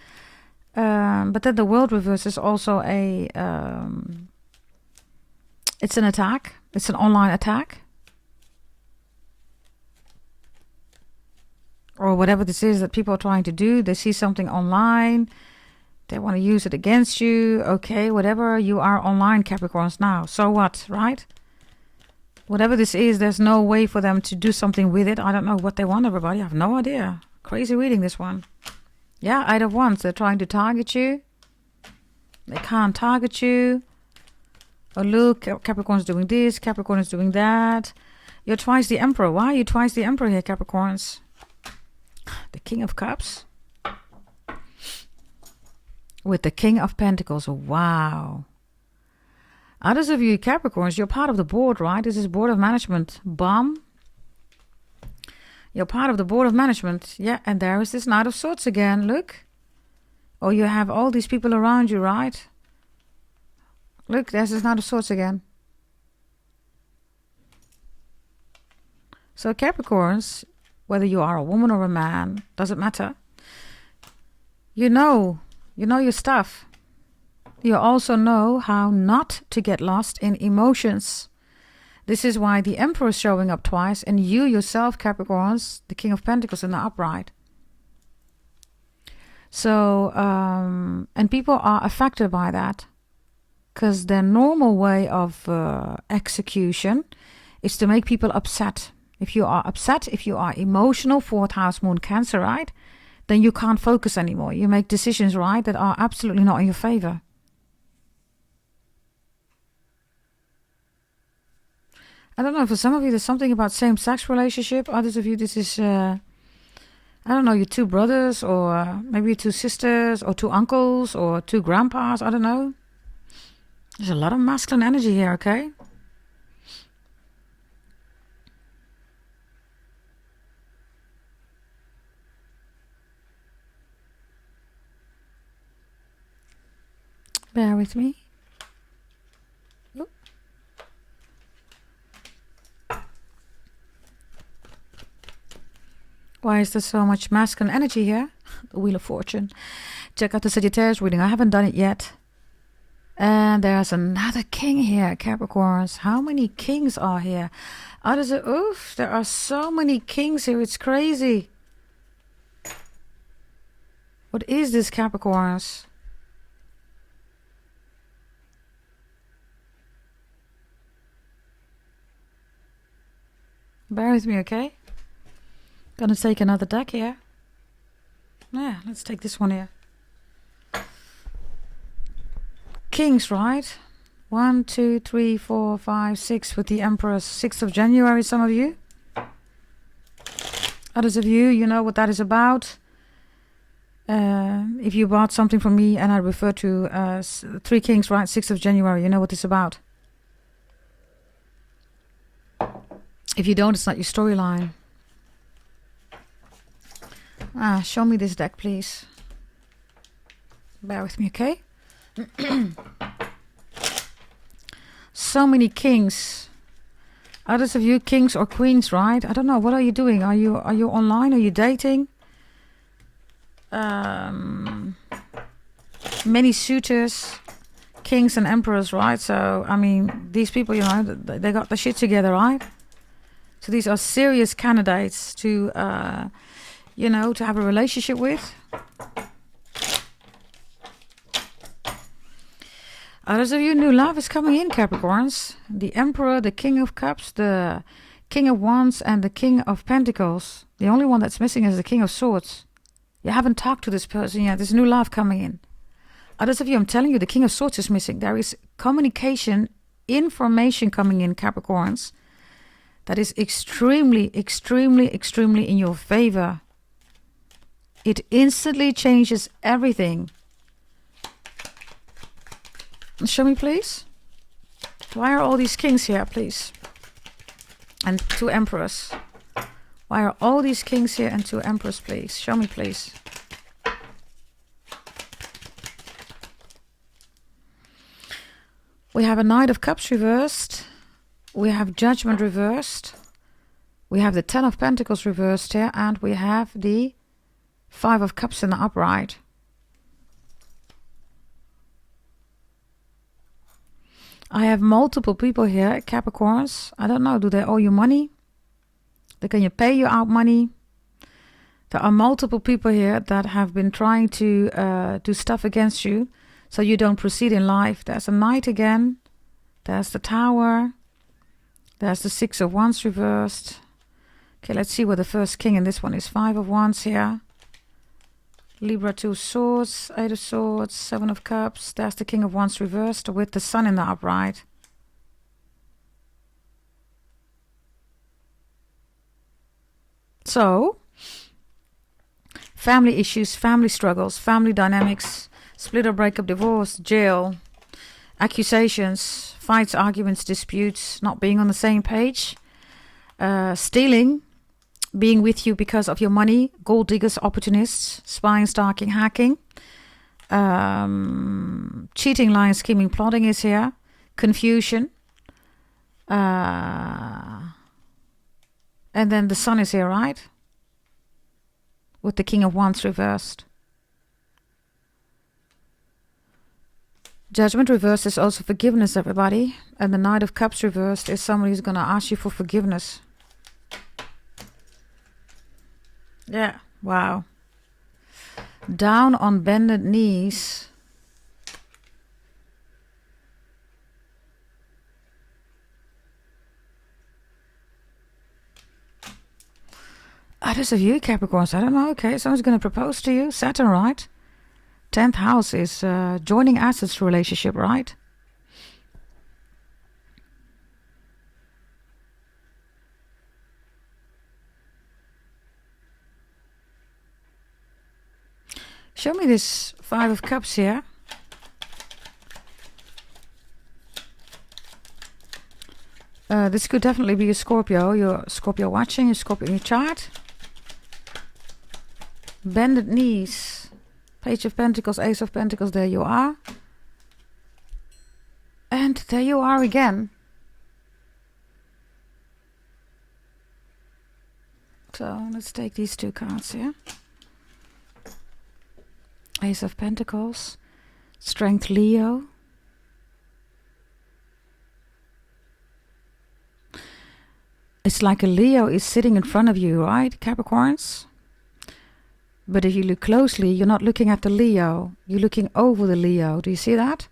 But then the world reverse is also it's an attack. It's an online attack. Or whatever this is that people are trying to do. They see something online. They want to use it against you. Okay, whatever. You are online, Capricorns, now. So what, right? Whatever this is, there's no way for them to do something with it. I don't know what they want, everybody. I have no idea. Crazy reading, this one. Yeah, Eight of Wands. They're trying to target you. They can't target you. Oh, look, Capricorn's doing this. Capricorn is doing that. You're twice the Emperor. Why are you twice the Emperor here, Capricorns? The King of Cups. With the King of Pentacles. Wow. Others of you Capricorns, you're part of the board, right? This is board of management. Bomb. You're part of the board of management. Yeah, and there is this Knight of Swords again. Look. Oh, you have all these people around you, right? Look, there's this Knight of Swords again. So Capricorns, whether you are a woman or a man, doesn't matter. You know your stuff. You also know how not to get lost in emotions. This is why the Emperor is showing up twice, and you yourself, Capricorns, the King of Pentacles in the upright. So, and people are affected by that, because their normal way of execution is to make people upset. If you are upset, if you are emotional, 4th house moon Cancer, right, then you can't focus anymore. You make decisions, right, that are absolutely not in your favor. I don't know, for some of you, there's something about same-sex relationship. Others of you, this is, I don't know, your 2 brothers, or maybe 2 sisters, or 2 uncles, or 2 grandpas. I don't know. There's a lot of masculine energy here, okay? Bear with me. Oop. Why is there so much masculine energy here? The Wheel of Fortune. Check out the Sagittarius reading. I haven't done it yet. And there's another king here, Capricorns. How many kings are here? Oof, there are so many kings here. It's crazy. What is this, Capricorns? Bear with me, okay? Gonna take another deck here. Yeah, let's take this one here. Kings, right? 1, 2, 3, 4, 5, 6 with the Emperor's 6th of January, some of you. Others of you, you know what that is about. If you bought something from me and I refer to 3 Kings, right? 6th of January, you know what it's about. If you don't, it's not your storyline. Show me this deck, please. Bear with me, okay? So many kings. Others of you, kings or queens, right? I don't know. What are you doing? Are you online? Are you dating? Many suitors, kings and emperors, right? So, I mean, these people, you know, they got the shit together, right? So these are serious candidates to, you know, to have a relationship with. Others of you, new love is coming in, Capricorns. The Emperor, the King of Cups, the King of Wands, and the King of Pentacles. The only one that's missing is the King of Swords. You haven't talked to this person yet. There's new love coming in. Others of you, I'm telling you, the King of Swords is missing. There is communication, information coming in, Capricorns, that is extremely, extremely, extremely in your favor. It instantly changes everything. Show me, please. Why are all these kings here, please? And 2 emperors. Why are all these kings here and 2 emperors, please? Show me, please. We have a Knight of Cups reversed. We have Judgment reversed. We have the 10 of Pentacles reversed here. And we have the 5 of Cups in the upright. I have multiple people here, Capricorns. I don't know, do they owe you money? Can you pay you out money? There are multiple people here that have been trying to do stuff against you so you don't proceed in life. There's a Knight again. There's the Tower. There's the 6 of Wands reversed. Okay, let's see what the first king in this one is. 5 of Wands here. Libra, 2 swords, 8 of swords, 7 of cups. There's the King of Wands reversed with the Sun in the upright. So, family issues, family struggles, family dynamics, split or breakup, divorce, jail, accusations, fights, arguments, disputes, not being on the same page, stealing, being with you because of your money, gold diggers, opportunists, spying, stalking, hacking, cheating, lying, scheming, plotting is here, confusion, and then the Sun is here, right? With the King of Wands reversed. Judgment reversed is also forgiveness, everybody. And the Knight of Cups reversed is somebody who's going to ask you for forgiveness. Yeah, wow. Down on bended knees. Others of you, Capricorns, I don't know. Okay, someone's going to propose to you. Saturn, right? 10th house is joining assets relationship, right? Show me this 5 of Cups here. This could definitely be a Scorpio. You're Scorpio watching, a Scorpio in your chart. Bended knees. Page of Pentacles, Ace of Pentacles, there you are. And there you are again. So let's take these 2 cards here. Ace of Pentacles, Strength Leo, It's like a Leo is sitting in front of you, right, Capricorns? But if you look closely, you're not looking at the Leo. You're looking over the Leo. Do you see that?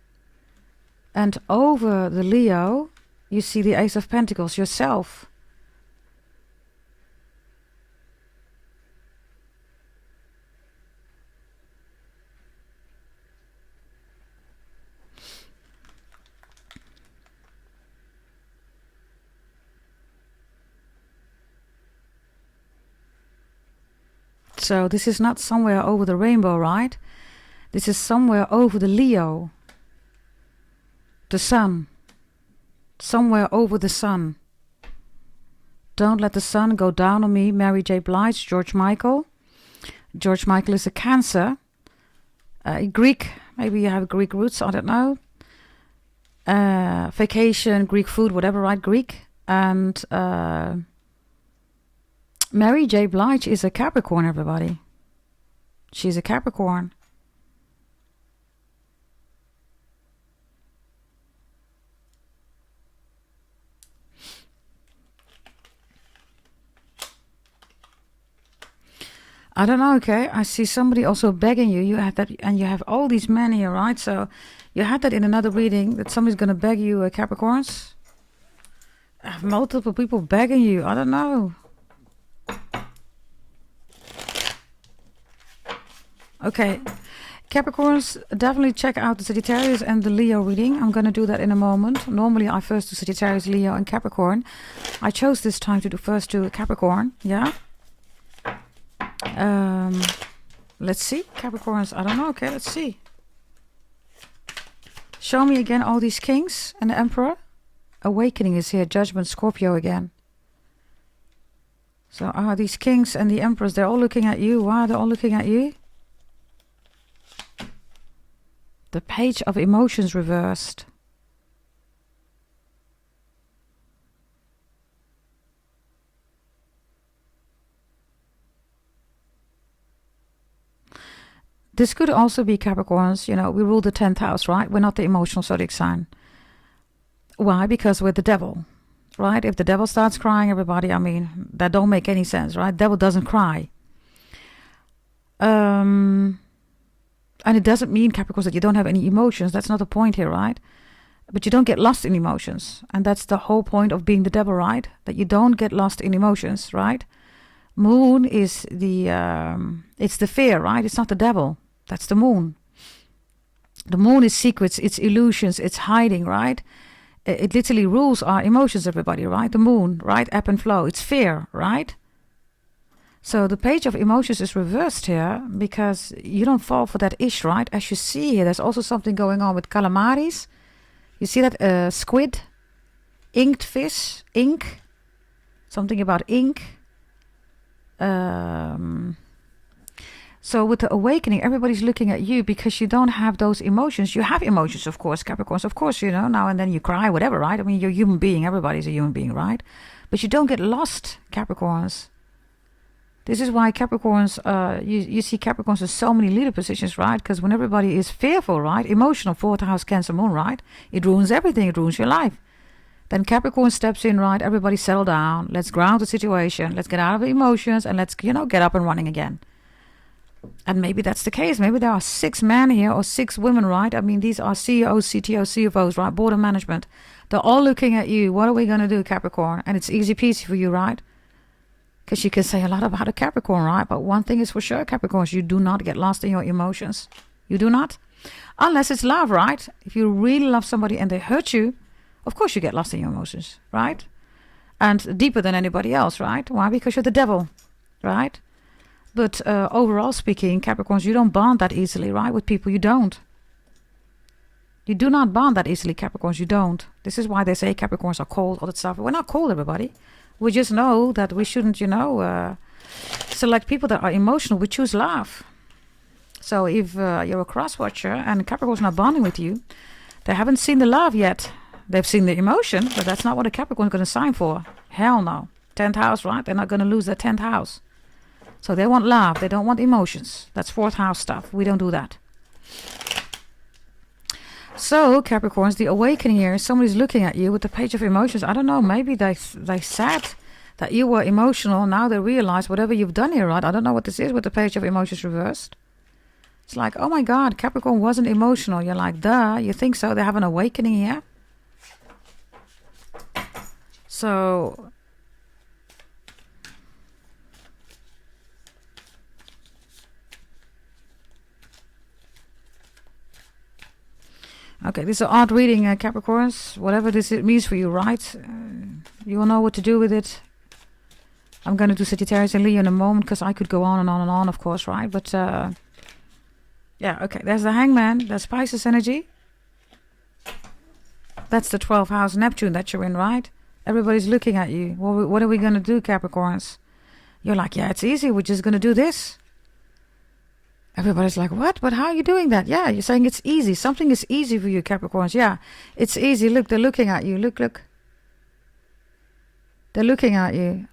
And over the Leo, you see the Ace of Pentacles, yourself. So this is not somewhere over the rainbow, right? This is somewhere over the Leo. The sun. Somewhere over the sun. Don't let the sun go down on me. Mary J. Blige, George Michael. George Michael is a Cancer. Greek. Maybe you have Greek roots, I don't know. Vacation, Greek food, whatever, right? Greek. And Mary J. Blige is a Capricorn, everybody. She's a Capricorn. I don't know, okay? I see somebody also begging you. You had that, and you have all these men here, right? So you had that in another reading, that somebody's going to beg you, Capricorns. I have multiple people begging you. I don't know. Okay, Capricorns, definitely check out the Sagittarius and the Leo reading. I'm going to do that in a moment. Normally, I first do Sagittarius, Leo, and Capricorn. I chose this time to do first to Capricorn, yeah? Let's see, Capricorns, I don't know, okay, let's see. Show me again all these kings and the Emperor. Awakening is here, Judgment, Scorpio again. So these kings and the Emperors, they're all looking at you. Why are they all looking at you? The Page of Emotions reversed. This could also be Capricorns, you know, we rule the 10th house, right? We're not the emotional zodiac sign. Why? Because we're the devil, right? If the devil starts crying, everybody, I mean, that don't make any sense, right? Devil doesn't cry. And it doesn't mean, Capricorns, that you don't have any emotions. That's not the point here, right? But you don't get lost in emotions. And that's the whole point of being the devil, right? That you don't get lost in emotions, right? Moon is the, it's the fear, right? It's not the devil. That's the moon. The moon is secrets, it's illusions, it's hiding, right? It literally rules our emotions, everybody, right? The moon, right? Ebb and flow. It's fear, right? So the Page of Emotions is reversed here because you don't fall for that ish, right? As you see here, there's also something going on with calamaris. You see that squid, inked fish, ink, something about ink. So with the awakening, everybody's looking at you because you don't have those emotions. You have emotions, of course, Capricorns. Of course, you know, now and then you cry, whatever, right? I mean, you're a human being. Everybody's a human being, right? But you don't get lost, Capricorns. This is why Capricorns, you see Capricorns in so many leader positions, right? Because when everybody is fearful, right? Emotional, 4th house, Cancer, Moon, right? It ruins everything. It ruins your life. Then Capricorn steps in, right? Everybody settle down. Let's ground the situation. Let's get out of the emotions and let's, you know, get up and running again. And maybe that's the case. Maybe there are 6 men here or 6 women, right? I mean, these are CEOs, CTOs, CFOs, right? Board of management. They're all looking at you. What are we going to do, Capricorn? And it's easy peasy for you, right? Because you can say a lot about a Capricorn, right? But one thing is for sure, Capricorns, you do not get lost in your emotions. You do not. Unless it's love, right? If you really love somebody and they hurt you, of course you get lost in your emotions, right? And deeper than anybody else, right? Why? Because you're the devil, right? But overall speaking, Capricorns, you don't bond that easily, right? With people, you don't. You do not bond that easily, Capricorns, you don't. This is why they say Capricorns are cold, all that stuff. We're not cold, everybody. We just know that we shouldn't, you know, select people that are emotional. We choose love. So if you're a cross-watcher and Capricorn's not bonding with you, they haven't seen the love yet. They've seen the emotion, but that's not what a Capricorn is going to sign for. Hell no. 10th house, right? They're not going to lose their 10th house. So they want love. They don't want emotions. That's 4th house stuff. We don't do that. So, Capricorns, the awakening here, somebody's looking at you with the Page of Emotions. I don't know, maybe they sad that you were emotional. Now they realize whatever you've done here, right? I don't know what this is with the Page of Emotions reversed. It's like, oh my God, Capricorn wasn't emotional. You're like, duh, you think so? They have an awakening here. So, okay, this is an odd reading, Capricorns. Whatever this means for you, right? You will know what to do with it. I'm going to do Sagittarius and Leo in a moment because I could go on and on and on, of course, right? But, yeah, okay, there's the Hangman. That's Pisces energy. That's the 12th house Neptune that you're in, right? Everybody's looking at you. Well, what are we going to do, Capricorns? You're like, yeah, it's easy. We're just going to do this. Everybody's like, what? But how are you doing that? Yeah, you're saying it's easy. Something is easy for you, Capricorns. Yeah, it's easy. Look, they're looking at you. Look, look. They're looking at you.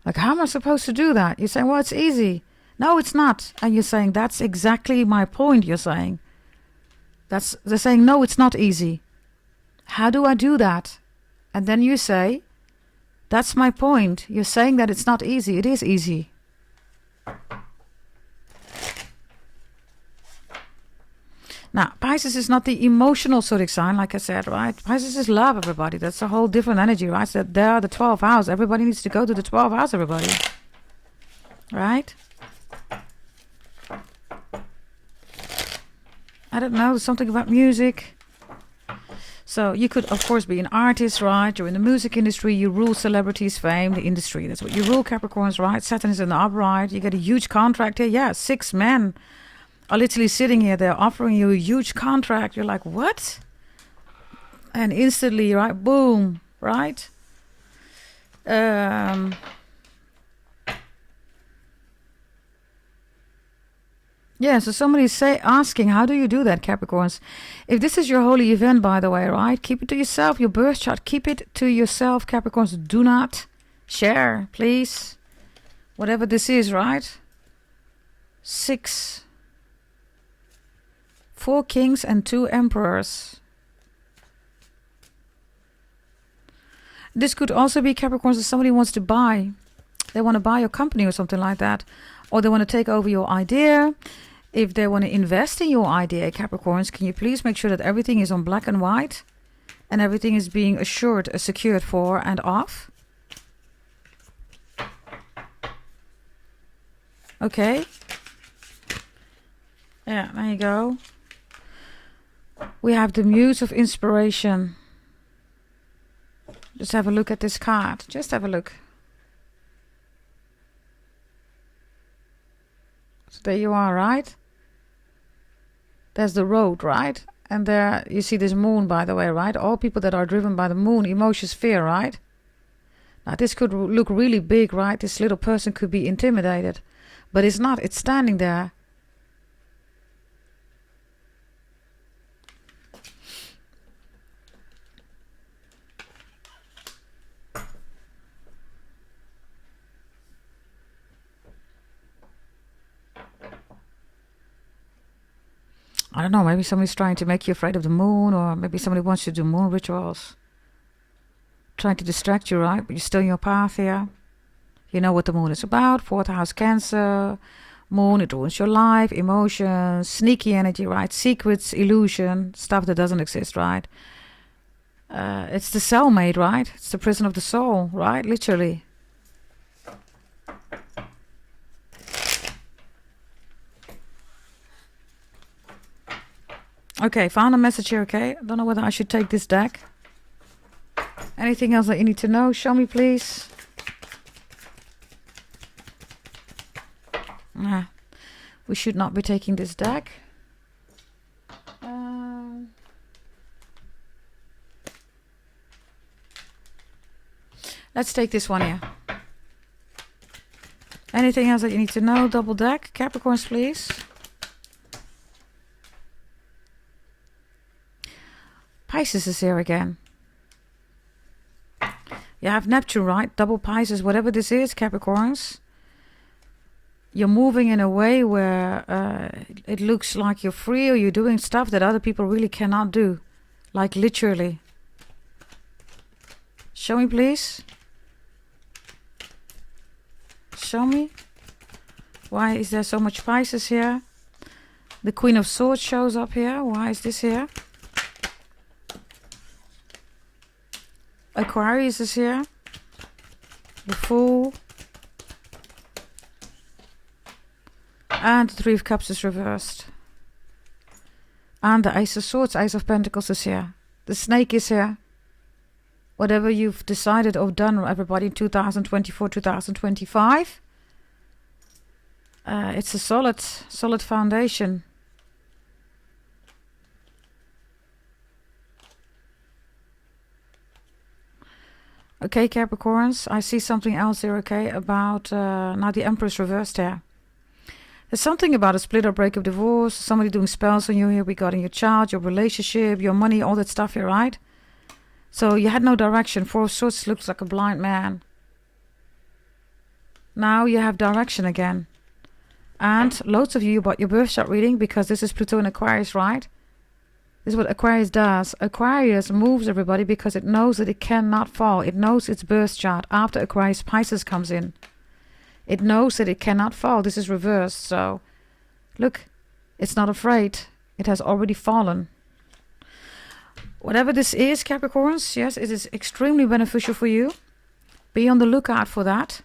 Like, how am I supposed to do that? You're saying, well, it's easy. No, it's not. And you're saying, that's exactly my point, you're saying. They're saying, no, it's not easy. How do I do that? And then you say, that's my point. You're saying that it's not easy. It is easy. Now, Pisces is not the emotional zodiac sign, like I said, right? Pisces is love, everybody. That's a whole different energy, right? So they are the 12th house. Everybody needs to go to the 12th house, everybody. Right? I don't know, something about music. So you could, of course, be an artist, right? You're in the music industry. You rule celebrities, fame, the industry. That's what you rule, Capricorns, right? Saturn is in the upright. You get a huge contract here. Yeah, 6 men are literally sitting here. They're offering you a huge contract. You're like, what? And instantly, right? Boom, right? Yeah, so somebody's asking, how do you do that, Capricorns? If this is your holy event, by the way, right? Keep it to yourself, your birth chart. Keep it to yourself, Capricorns. Do not share, please. Whatever this is, right? 6. 4 kings and 2 emperors. This could also be, Capricorns, that somebody wants to buy. They want to buy your company or something like that. Or they want to take over your idea. If they want to invest in your idea, Capricorns, can you please make sure that everything is on black and white? And everything is being assured, secured for and off? Okay. Yeah, there you go. We have the Muse of Inspiration. Just have a look at this card. Just have a look. So there you are, right? There's the road, right? And there you see this moon, by the way, right? All people that are driven by the moon, emotions, fear, right? Now this could look really big, right? This little person could be intimidated. But it's not. It's standing there. I don't know, maybe somebody's trying to make you afraid of the moon, or maybe somebody wants you to do moon rituals. Trying to distract you, right? But you're still in your path here. You know what the moon is about. 4th house Cancer. Moon, it ruins your life, emotions, sneaky energy, right? Secrets, illusion, stuff that doesn't exist, right? It's the cellmate, right? It's the prison of the soul, right? Literally. Okay, found a message here, okay? I don't know whether I should take this deck. Anything else that you need to know? Show me, please. We should not be taking this deck. Let's take this one here. Anything else that you need to know? Double deck. Capricorns, please. Pisces is here again. You have Neptune, right? Double Pisces, whatever this is, Capricorns. You're moving in a way where it looks like you're free, or you're doing stuff that other people really cannot do. Like literally. Show me, please. show me. Why is there so much Pisces here? The Queen of Swords shows up here. Why is this here? Aquarius is here. The Fool. And the Three of Cups is reversed. And the Ace of Swords, Ace of Pentacles is here. The Snake is here. Whatever you've decided or done, everybody, in 2024, 2025. It's a solid foundation. Okay, Capricorns, I see something else here, okay, about, now the Empress reversed here. There's something about a split or break of divorce, somebody doing spells on you here regarding your child, your relationship, your money, all that stuff here, right? So you had no direction. Four of Swords looks like a blind man. Now you have direction again. And loads of you bought your birth chart reading because this is Pluto in Aquarius, right? This is what Aquarius does. Aquarius moves everybody because it knows that it cannot fall. It knows its birth chart. After Aquarius, Pisces comes in. It knows that it cannot fall. This is reversed. So, look, it's not afraid. It has already fallen. Whatever this is, Capricorns, yes, it is extremely beneficial for you. Be on the lookout for that.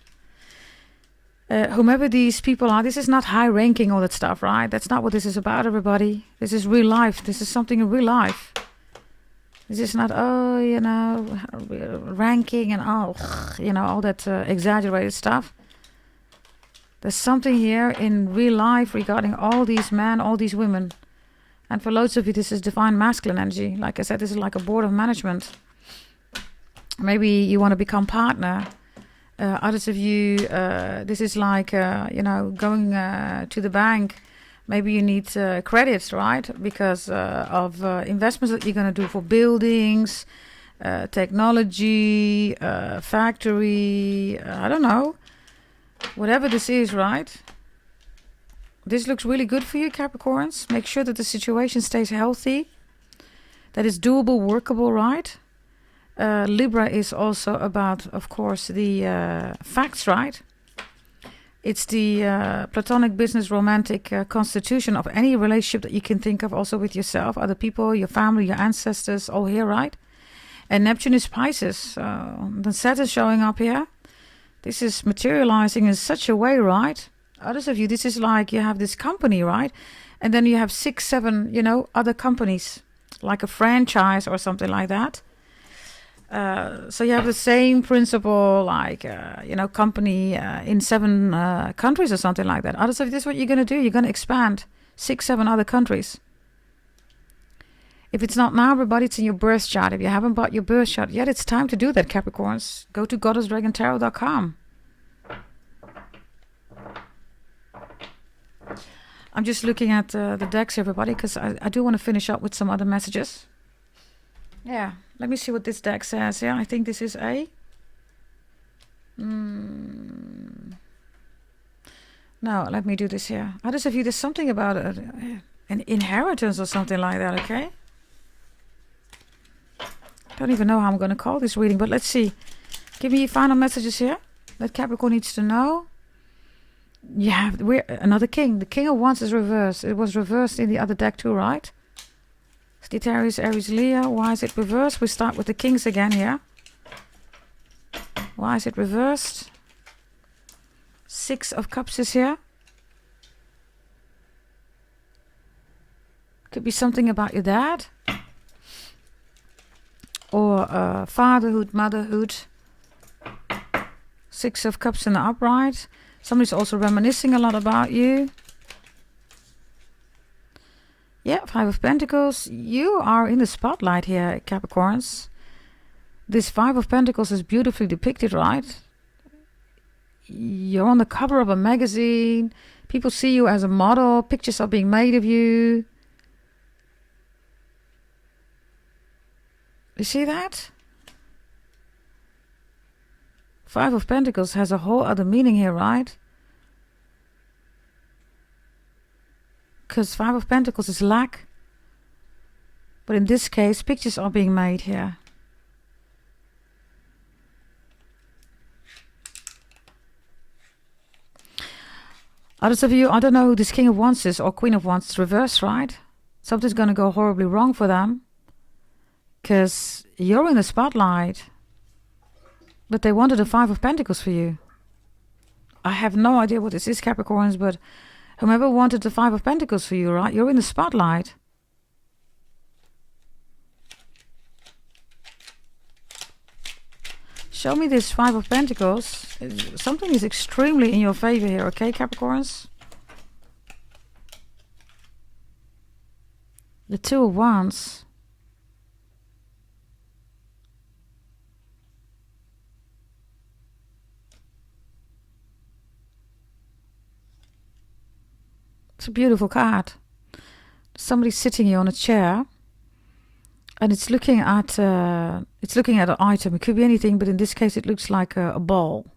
Whomever these people are, this is not high ranking, all that stuff, right? That's not what this is about, everybody. This is real life. This is something in real life. This is not, oh, you know, ranking and, oh, you know, all that exaggerated stuff. There's something here in real life regarding all these men, all these women. And for loads of you, this is divine masculine energy. Like I said, this is like a board of management. Maybe you want to become partner. Others of you, this is like, you know, going to the bank. Maybe you need credits, right? Because of investments that you're going to do for buildings, technology, factory, I don't know. Whatever this is, right? This looks really good for you, Capricorns. Make sure that the situation stays healthy. That it's doable, workable, right? Libra is also about, of course, the facts, right? It's the platonic, business, romantic constitution of any relationship that you can think of, also with yourself, other people, your family, your ancestors, all here, right? And Neptune is Pisces. The Saturn showing up here. This is materializing in such a way, right? Others of you, this is like you have this company, right? And then you have 6, 7, you know, other companies, like a franchise or something like that. So you have the same principle, like, you know, company in 7 countries or something like that. Others of you, this is what you're going to do. You're going to expand 6, 7 other countries. If it's not now, everybody, it's in your birth chart. If you haven't bought your birth chart yet, it's time to do that, Capricorns. Go to goddessdragontarot.com. I'm just looking at the decks, everybody, because I do want to finish up with some other messages. Yeah, let me see what this deck says. Yeah, I think this is a... No, let me do this here. Others of you, there's something about an inheritance or something like that, okay? I don't even know how I'm going to call this reading, but let's see. Give me your final messages here that Capricorn needs to know. Yeah, we're another king. The King of Wands is reversed. It was reversed in the other deck too, right? Sagittarius, Aries, Leo. Why is it reversed? We start with the kings again here. Why is it reversed? 6 of Cups is here. Could be something about your dad. Or fatherhood, motherhood. 6 of Cups in the upright. Somebody's also reminiscing a lot about you. Yeah, 5 of Pentacles. You are in the spotlight here, Capricorns. This 5 of Pentacles is beautifully depicted, right? You're on the cover of a magazine. People see you as a model. Pictures are being made of you. You see that? 5 of Pentacles has a whole other meaning here, right? Because 5 of Pentacles is lack. But in this case, pictures are being made here. Others of you, I don't know who this King of Wands is or Queen of Wands. It's reversed, right? Something's going to go horribly wrong for them. Because you're in the spotlight. But they wanted a Five of Pentacles for you. I have no idea what this is, Capricorns, but whomever wanted the Five of Pentacles for you, right? You're in the spotlight. Show me this Five of Pentacles. Something is extremely in your favor here, okay, Capricorns? The Two of Wands. It's a beautiful card. Somebody's sitting here on a chair, and it's looking at an item. It could be anything, but in this case, it looks like a ball.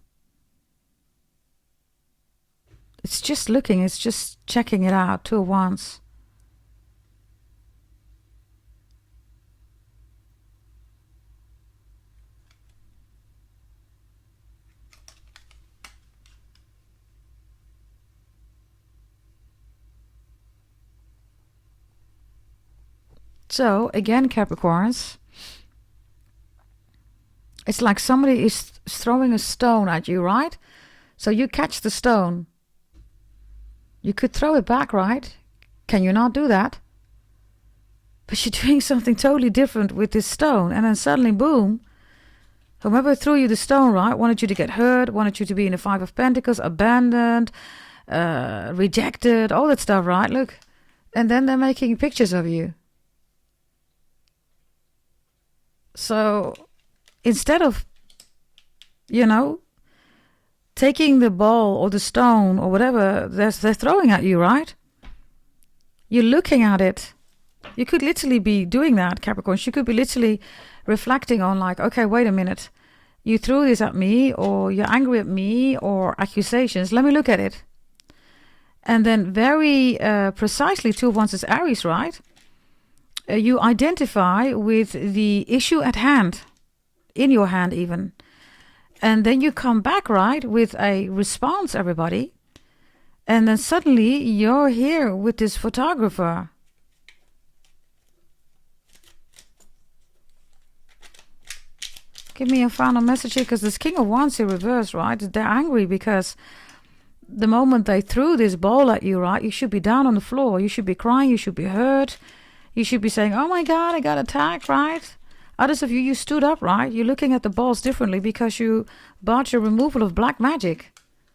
It's just looking. It's just checking it out. Two of Wands. So, again, Capricorns, it's like somebody is throwing a stone at you, right? So you catch the stone. You could throw it back, right? Can you not do that? But you're doing something totally different with this stone. And then suddenly, boom, whoever threw you the stone, right, wanted you to get hurt, wanted you to be in the Five of Pentacles, abandoned, rejected, all that stuff, right? Look. And then they're making pictures of you. So instead of, taking the ball or the stone or whatever they're throwing at you, right? You're looking at it. You could literally be doing that, Capricorns. You could be literally reflecting on like, okay, wait a minute. You threw this at me, or you're angry at me, or accusations. Let me look at it. And then very precisely, Two of Wands is Aries, right? You identify with the issue at hand, in your hand even. And then you come back, right, with a response, everybody. And then suddenly you're here with this photographer. Give me a final message here, because this King of Wands in reverse, right? They're angry because the moment they threw this ball at you, right, you should be down on the floor. You should be crying. You should be hurt. You should be saying, oh my God, I got attacked, right? Others of you, you stood up, right? You're looking at the balls differently because you bought your removal of black magic.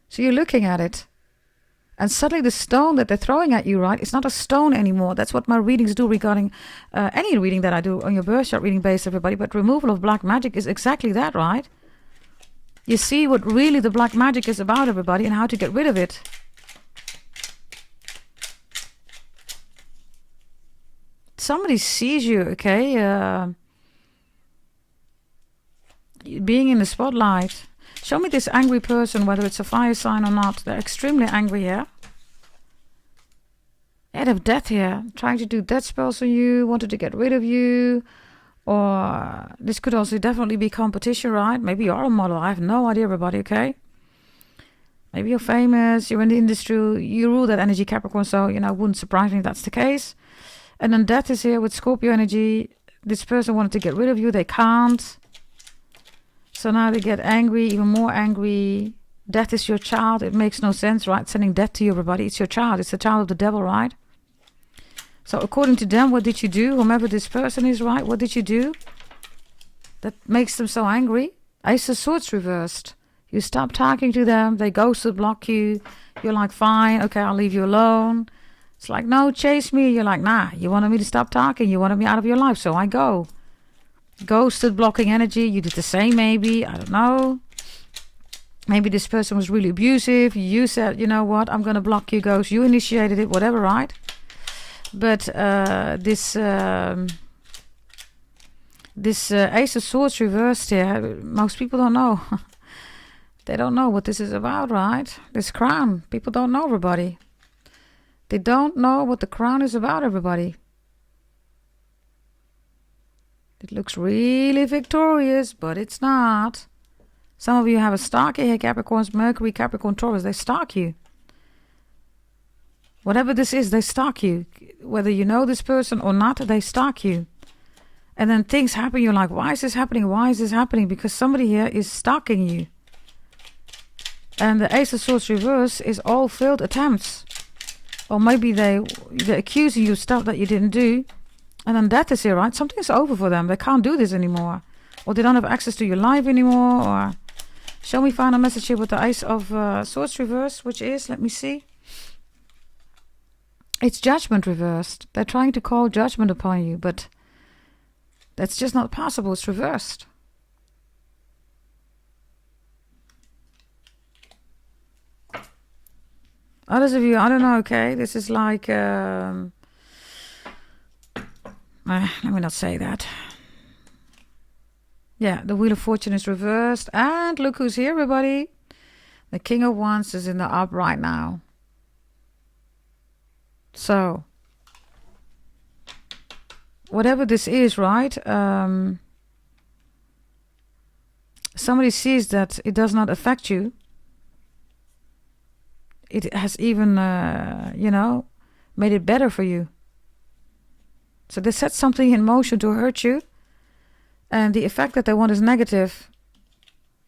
So you're looking at it. And suddenly the stone that they're throwing at you, right? It's not a stone anymore. That's what my readings do regarding any reading that I do on your birth chart reading base, everybody. But removal of black magic is exactly that, right? You see what really the black magic is about, everybody, and how to get rid of it. Somebody sees you, okay? Being in the spotlight. Show me this angry person, whether it's a fire sign or not. They're extremely angry here. Head of Death here. Trying to do death spells on you, wanted to get rid of you. Or this could also definitely be competition, right? Maybe you're a model. I have no idea, everybody, okay? Maybe you're famous, you're in the industry, you rule that energy, Capricorn, so, wouldn't surprise me if that's the case. And then Death is here with Scorpio energy. This person wanted to get rid of you. They can't. So now they get angry, even more angry. Death is your child. It makes no sense, right? Sending death to you, everybody. It's your child. It's the child of the devil, right? So according to them, what did you do? Whomever this person is, right? What did you do that makes them so angry? Ace of Swords reversed. You stop talking to them. They ghosted, block you. You're like, fine. Okay, I'll leave you alone. It's like, no, chase me. You're like, nah, you wanted me to stop talking. You wanted me out of your life, so I go. Ghosted, blocking energy. You did the same, maybe. I don't know. Maybe this person was really abusive. You said, you know what, I'm going to block you, ghost. You initiated it, whatever, right? But this Ace of Swords reversed here, most people don't know. They don't know what this is about, right? This crown. People don't know, everybody. They don't know what the crown is about, everybody. It looks really victorious, but it's not. Some of you have a stalker here, Capricorns, Mercury, Capricorn, Taurus. They stalk you. Whatever this is, they stalk you. Whether you know this person or not, they stalk you. And then things happen, you're like, why is this happening? Why is this happening? Because somebody here is stalking you. And the Ace of Swords reverse is all failed attempts. Or maybe they're accusing you of stuff that you didn't do. And then death is here, right? Something's over for them. They can't do this anymore. Or they don't have access to your life anymore. Or show me final message here with the Ace of Swords reverse, which is, let me see. It's judgment reversed. They're trying to call judgment upon you, but that's just not possible. It's reversed. Others of you, I don't know, okay? This is like... let me not say that. Yeah, the Wheel of Fortune is reversed. And look who's here, everybody. The King of Wands is in the up right now. So, whatever this is, right? Somebody sees that it does not affect you. It has even, you know, made it better for you. So they set something in motion to hurt you. And the effect that they want is negative.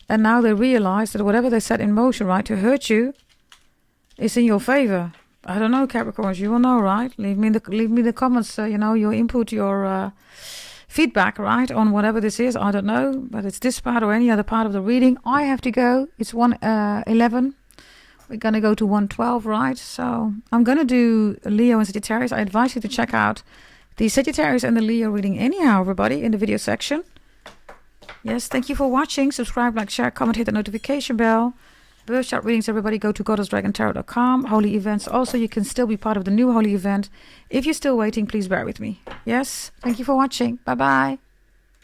And now they realize that whatever they set in motion, right, to hurt you, is in your favor. I don't know, Capricorns. You will know, right? Leave me in the comments, you know, your input, your feedback, right, on whatever this is. I don't know, but it's this part or any other part of the reading. I have to go. It's 1:11. We're going to go to 1:12, right? So I'm going to do Leo and Sagittarius. I advise you to check out the Sagittarius and the Leo reading anyhow, everybody, in the video section. Yes, thank you for watching. Subscribe, like, share, comment, hit the notification bell. Birth chart readings, everybody, go to goddessdragontarot.com. Holy events. Also, you can still be part of the new holy event. If you're still waiting, please bear with me. Yes, thank you for watching. Bye-bye.